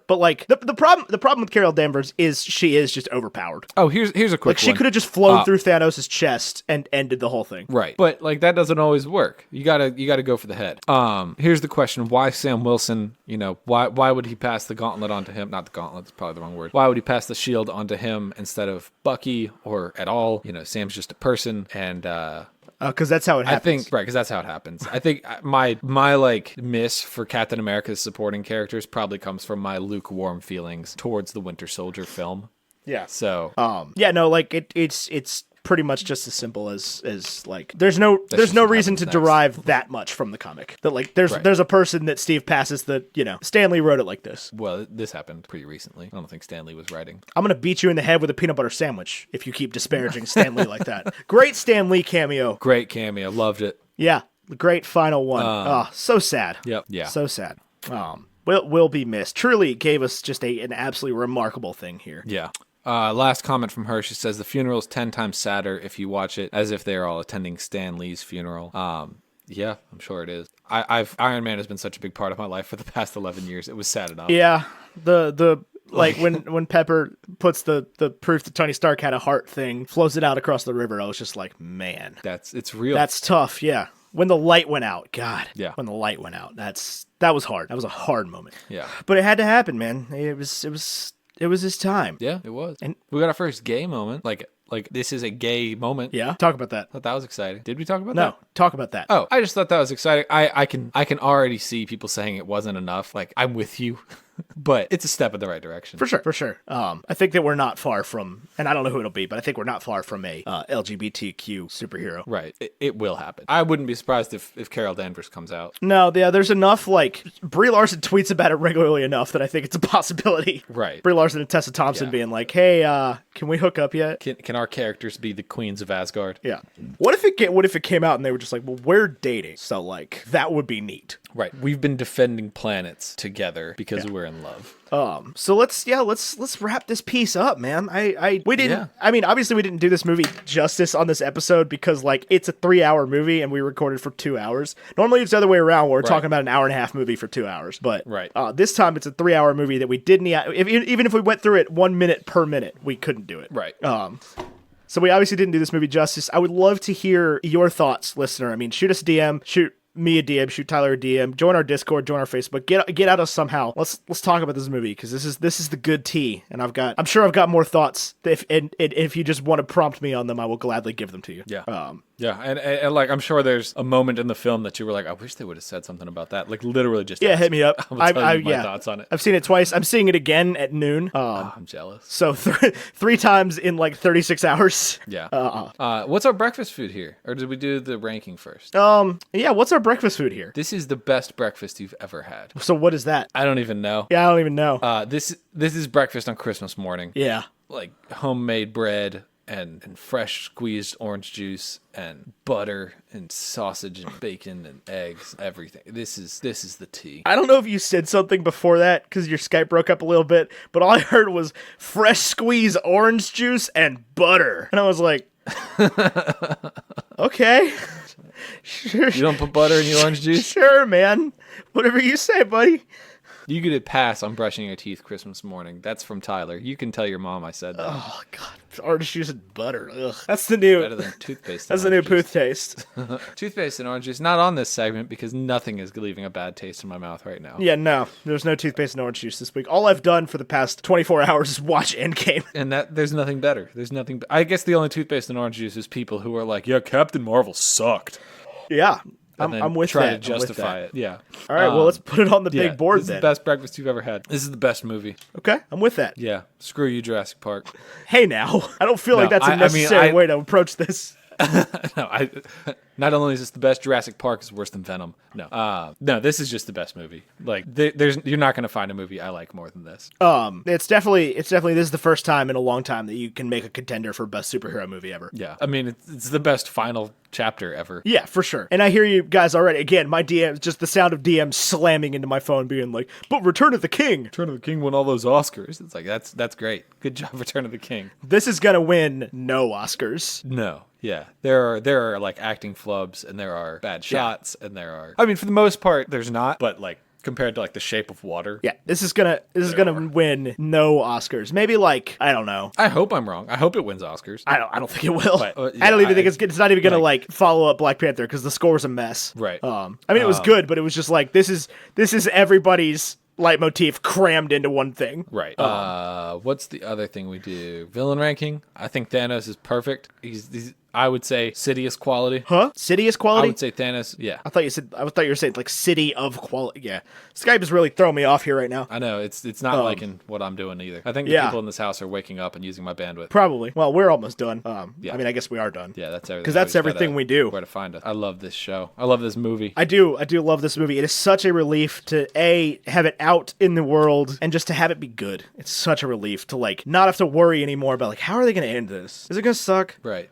But like the problem with Carol Danvers is she is just overpowered. Oh, here's a quick one. She could have just flown through Thanos' chest and ended the whole thing. Right. But like that doesn't always work. You gotta go for the head. Here's the question: why Sam Wilson? Why would he pass the gauntlet onto him? Not the gauntlet. That's probably the wrong word. Why would he pass the shield onto him instead of Bucky or at all? Sam's just a person and. Because that's how it happens. Because that's how it happens. I think my like miss for Captain America's supporting characters probably comes from my lukewarm feelings towards the Winter Soldier film. Yeah. So. It's pretty much just as simple as like there's no reason to derive that much from the comic. That like there's a person that Steve passes that Stan Lee wrote it like this. Well, this happened pretty recently. I don't think Stan Lee was writing. I'm gonna beat you in the head with a peanut butter sandwich if you keep disparaging Stan Lee like that. Great Stan Lee cameo. Great cameo. Loved it. Yeah, the great final one. So sad. Yep. Yeah. So sad. Will be missed. Truly gave us just an absolutely remarkable thing here. Yeah. Last comment from her. She says the funeral is 10 times sadder if you watch it as if they are all attending Stan Lee's funeral. Yeah, I'm sure it is. Iron Man has been such a big part of my life for the past 11 years. It was sad enough. Yeah, like when Pepper puts the proof that Tony Stark had a heart thing, flows it out across the river. I was just like, man, it's real. That's tough. Yeah. When the light went out, God. Yeah. When the light went out, that was hard. That was a hard moment. Yeah. But it had to happen, man. It was his time. Yeah, it was. And we got our first gay moment, like like this is a gay moment. Yeah, talk about that. I thought that was exciting. Did we talk about No, that? talk about that. Oh, I just thought that was exciting. I can already see people saying it wasn't enough. Like, I'm with you. But it's a step in the right direction. For sure. I think that we're not far from, and I don't know who it'll be, but I think we're not far from a LGBTQ superhero. Right. It will happen. I wouldn't be surprised if Carol Danvers comes out. No, yeah, there's enough, like, Brie Larson tweets about it regularly enough that I think it's a possibility. Right. Brie Larson and Tessa Thompson being like, hey, can we hook up yet? Can our characters be the queens of Asgard? Yeah. What if it came out and they were just like, well, we're dating, so, like, that would be neat. Right. We've been defending planets together because we're in love. So let's wrap this piece up, man. We didn't. Yeah. I mean, obviously, we didn't do this movie justice on this episode because, like, it's a 3-hour movie and we recorded for 2 hours. Normally, it's the other way around where we're talking about an hour and a half movie for 2 hours. But this time, it's a 3-hour movie that we didn't. Even if we went through it 1 minute per minute, we couldn't do it. Right. So we obviously didn't do this movie justice. I would love to hear your thoughts, listener. I mean, shoot us a DM. Shoot me a DM, shoot Tyler a DM, join our Discord, join our Facebook, get at us somehow. Let's talk about this movie because this is the good tea, and I'm sure I've got more thoughts. If you just want to prompt me on them, I will gladly give them to you. Yeah. Yeah, and like I'm sure there's a moment in the film that you were like, I wish they would have said something about that. Like literally just hit me up. I will tell you my thoughts on it. I've seen it twice. I'm seeing it again at noon. I'm jealous. So three times in like 36 hours. Yeah. What's our breakfast food here, or did we do the ranking first? Yeah. What's our breakfast food here? This is the best breakfast you've ever had. So what is that? I don't even know. Yeah, I don't even know. This is breakfast on Christmas morning. Yeah. Like homemade bread. And fresh squeezed orange juice and butter and sausage and bacon and eggs, everything. This is the tea. I don't know if you said something before that because your Skype broke up a little bit, but all I heard was fresh squeezed orange juice and butter. And I was like, okay. Sure. You don't put butter in your orange juice? Sure, man. Whatever you say, buddy. You get a pass on brushing your teeth Christmas morning. That's from Tyler. You can tell your mom I said that. Oh, God. Orange juice and butter. Ugh. That's the new... Better than toothpaste. That's the new pooth taste. Toothpaste and orange juice. Not on this segment because nothing is leaving a bad taste in my mouth right now. Yeah, no. There's no toothpaste and orange juice this week. All I've done for the past 24 hours is watch Endgame. And there's nothing better. There's nothing... I guess the only toothpaste and orange juice is people who are like, yeah, Captain Marvel sucked. Yeah. And I'm with try that. to justify it. Yeah. All right, well, let's put it on the big board then. This then. is the best breakfast you've ever had. This is the best movie. Okay, I'm with that. Yeah. Screw you, Jurassic Park. Hey, now. I don't feel like that's a necessary way to approach this. No, not only is this the best, Jurassic Park is worse than Venom. No, this is just the best movie. Like, you're not going to find a movie I like more than this. It's definitely this is the first time in a long time that you can make a contender for best superhero movie ever. Yeah, I mean it's the best final chapter ever. Yeah, for sure. And I hear you guys already. Again, my DM, just the sound of DM slamming into my phone, being like, "But Return of the King! Return of the King won all those Oscars." It's like that's great. Good job, Return of the King. This is gonna win no Oscars. No. Yeah, there are like acting flubs, and there are bad shots, and there are. I mean, for the most part, there's not. But like compared to like The Shape of Water. Yeah, this is gonna win no Oscars. Maybe like I don't know. I hope I'm wrong. I hope it wins Oscars. I don't think it will. But, I don't even think it's not even gonna like follow up Black Panther because the score was a mess. Right. I mean, it was good, but it was just like this is everybody's leitmotif crammed into one thing. Right. What's the other thing we do? Villain ranking. I think Thanos is perfect. He's I would say Sidious quality. Huh? Sidious quality? I would say Thanos. Yeah. I thought you were saying like city of quality. Yeah. Skype is really throwing me off here right now. I know it's not liking what I'm doing either. I think the people in this house are waking up and using my bandwidth. Probably. Well, we're almost done. Yeah. I mean, I guess we are done. Yeah, that's everything. Because that's everything we do. Where to find us. I love this show. I love this movie. I do love this movie. It is such a relief to have it out in the world and just to have it be good. It's such a relief to like not have to worry anymore about like how are they going to end this? Is it going to suck? Right.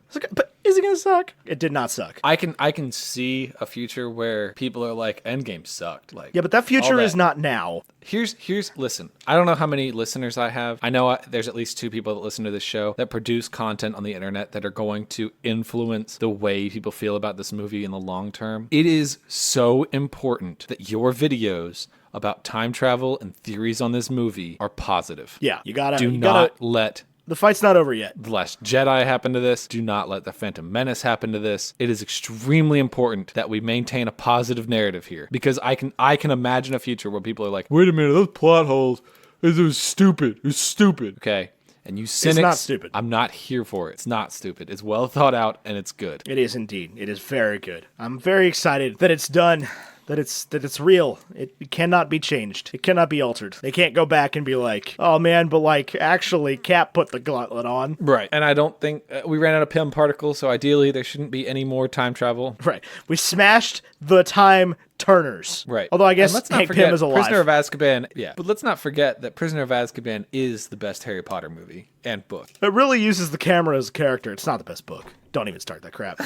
Is it gonna suck? It did not suck. I can see a future where people are like, Endgame sucked. Like, yeah, but that future is not now. Here's listen. I don't know how many listeners I have. I know there's at least 2 people that listen to this show that produce content on the internet that are going to influence the way people feel about this movie in the long term. It is so important that your videos about time travel and theories on this movie are positive. Yeah, you gotta let. The fight's not over yet. The Last Jedi happened to this. Do not let The Phantom Menace happen to this. It is extremely important that we maintain a positive narrative here because I can imagine a future where people are like, wait a minute, those plot holes, it was stupid. It was stupid. Okay. And you cynics, not stupid. I'm not here for it. It's not stupid. It's well thought out and it's good. It is indeed. It is very good. I'm very excited that it's done. That it's real. It cannot be changed. It cannot be altered. They can't go back and be like, oh man, but like actually Cap put the gauntlet on. Right. And I don't think we ran out of Pym particles, so ideally there shouldn't be any more time travel. Right. We smashed the time turners. Right. Although I guess let's not Hank forget Pym is alive. Prisoner of Azkaban. Yeah. But let's not forget that Prisoner of Azkaban is the best Harry Potter movie and book. It really uses the camera as a character. It's not the best book. Don't even start that crap.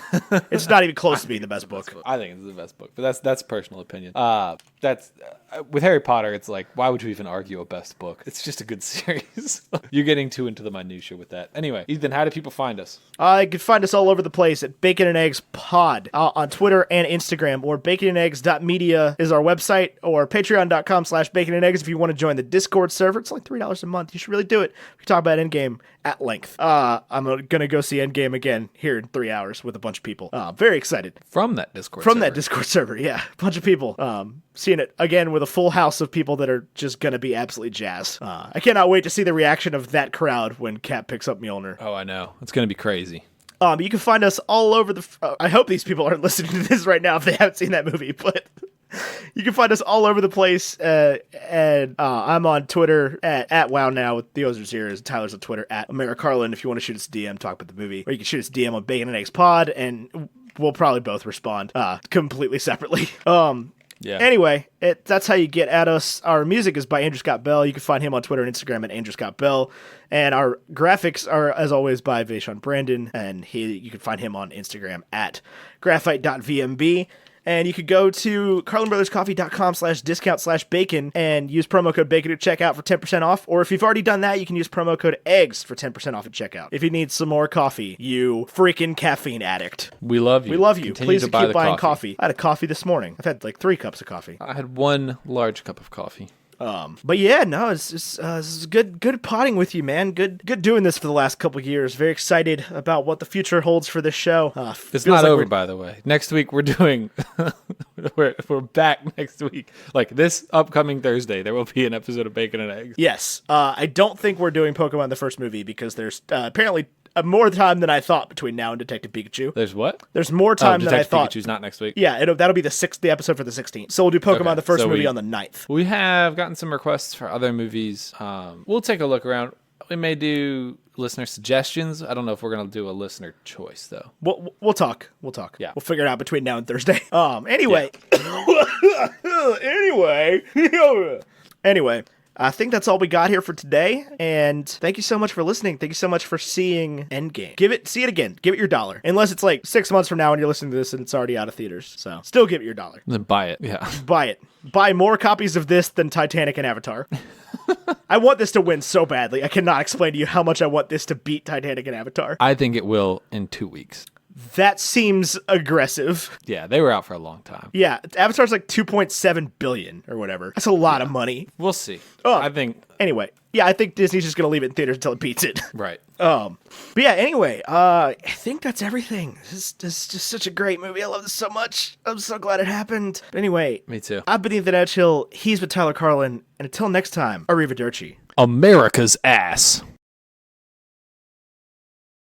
It's not even close to being the best book. I think it's the best book, but that's personal opinion. That's with Harry Potter. It's like, why would you even argue a best book? It's just a good series. You're getting too into the minutia with that. Anyway, Ethan, how do people find us? You can find us all over the place at Bacon and Eggs Pod on Twitter and Instagram, or baconandeggs.media is our website, or patreon.com/baconandeggs if you want to join the Discord server. It's only $3 a month. You should really do it. We talk about Endgame at length. I'm going to go see Endgame again here in 3 hours with a bunch of people. Very excited. From that Discord From server. that Discord server, yeah. A bunch of people. Seeing it again with a full house of people that are just going to be absolutely jazzed. I cannot wait to see the reaction of that crowd when Cap picks up Mjolnir. Oh, I know. It's going to be crazy. You can find us all over the... I hope these people aren't listening to this right now if they haven't seen that movie, but... You can find us all over the place, and I'm on Twitter at WowNow with the Ozers here. Tyler's on Twitter at AmeriCarlin if you want to shoot us a DM, talk about the movie. Or you can shoot us a DM on Bacon and Eggs Pod, and we'll probably both respond completely separately. Yeah. Anyway, that's how you get at us. Our music is by Andrew Scott Bell. You can find him on Twitter and Instagram at Andrew Scott Bell. And our graphics are, as always, by Vaishon Brandon, and you can find him on Instagram at graphite.vmb. And you could go to carlinbrotherscoffee.com/discount/bacon and use promo code BACON at checkout for 10% off. Or if you've already done that, you can use promo code EGGS for 10% off at checkout. If you need some more coffee, you freaking caffeine addict. We love you. We love you. Continue Please to keep buy the buying coffee. I had a coffee this morning. I've had like 3 cups of coffee. I had 1 large cup of coffee. But yeah, no, it's good potting with you, man. Good doing this for the last couple of years. Very excited about what the future holds for this show. It's not over, by the way. Next week we're doing, we're back next week. Like this upcoming Thursday, there will be an episode of Bacon and Eggs. Yes. I don't think we're doing Pokemon the first movie because there's apparently more time than I thought between now and Detective Pikachu. There's what? There's more time than I thought. Pikachu's not next week. Yeah, that'll be the episode for the 16th. So we'll do Pokemon the first movie on the 9th. We have gotten some requests for other movies. We'll take a look around. We may do listener suggestions. I don't know if we're gonna do a listener choice though. We'll talk. Yeah, we'll figure it out between now and Thursday. Anyway. Anyway. I think that's all we got here for today, and thank you so much for listening. Thank you so much for seeing Endgame. See it again. Give it your $1. Unless it's like 6 months from now and you're listening to this and it's already out of theaters. So still give it your $1. Then buy it. Yeah. Buy it. Buy more copies of this than Titanic and Avatar. I want this to win so badly. I cannot explain to you how much I want this to beat Titanic and Avatar. I think it will in 2 weeks. That seems aggressive. Yeah, they were out for a long time. Yeah, Avatar's like $2.7 billion or whatever. That's a lot of money. We'll see. I think Disney's just gonna leave it in theaters until it beats it. Right. But yeah, anyway, I think that's everything. This is just such a great movie. I love this so much. I'm so glad it happened. But anyway, me too. I've been Ethan Edgehill. He's been Tyler Carlin. And until next time, arrivederci. America's ass.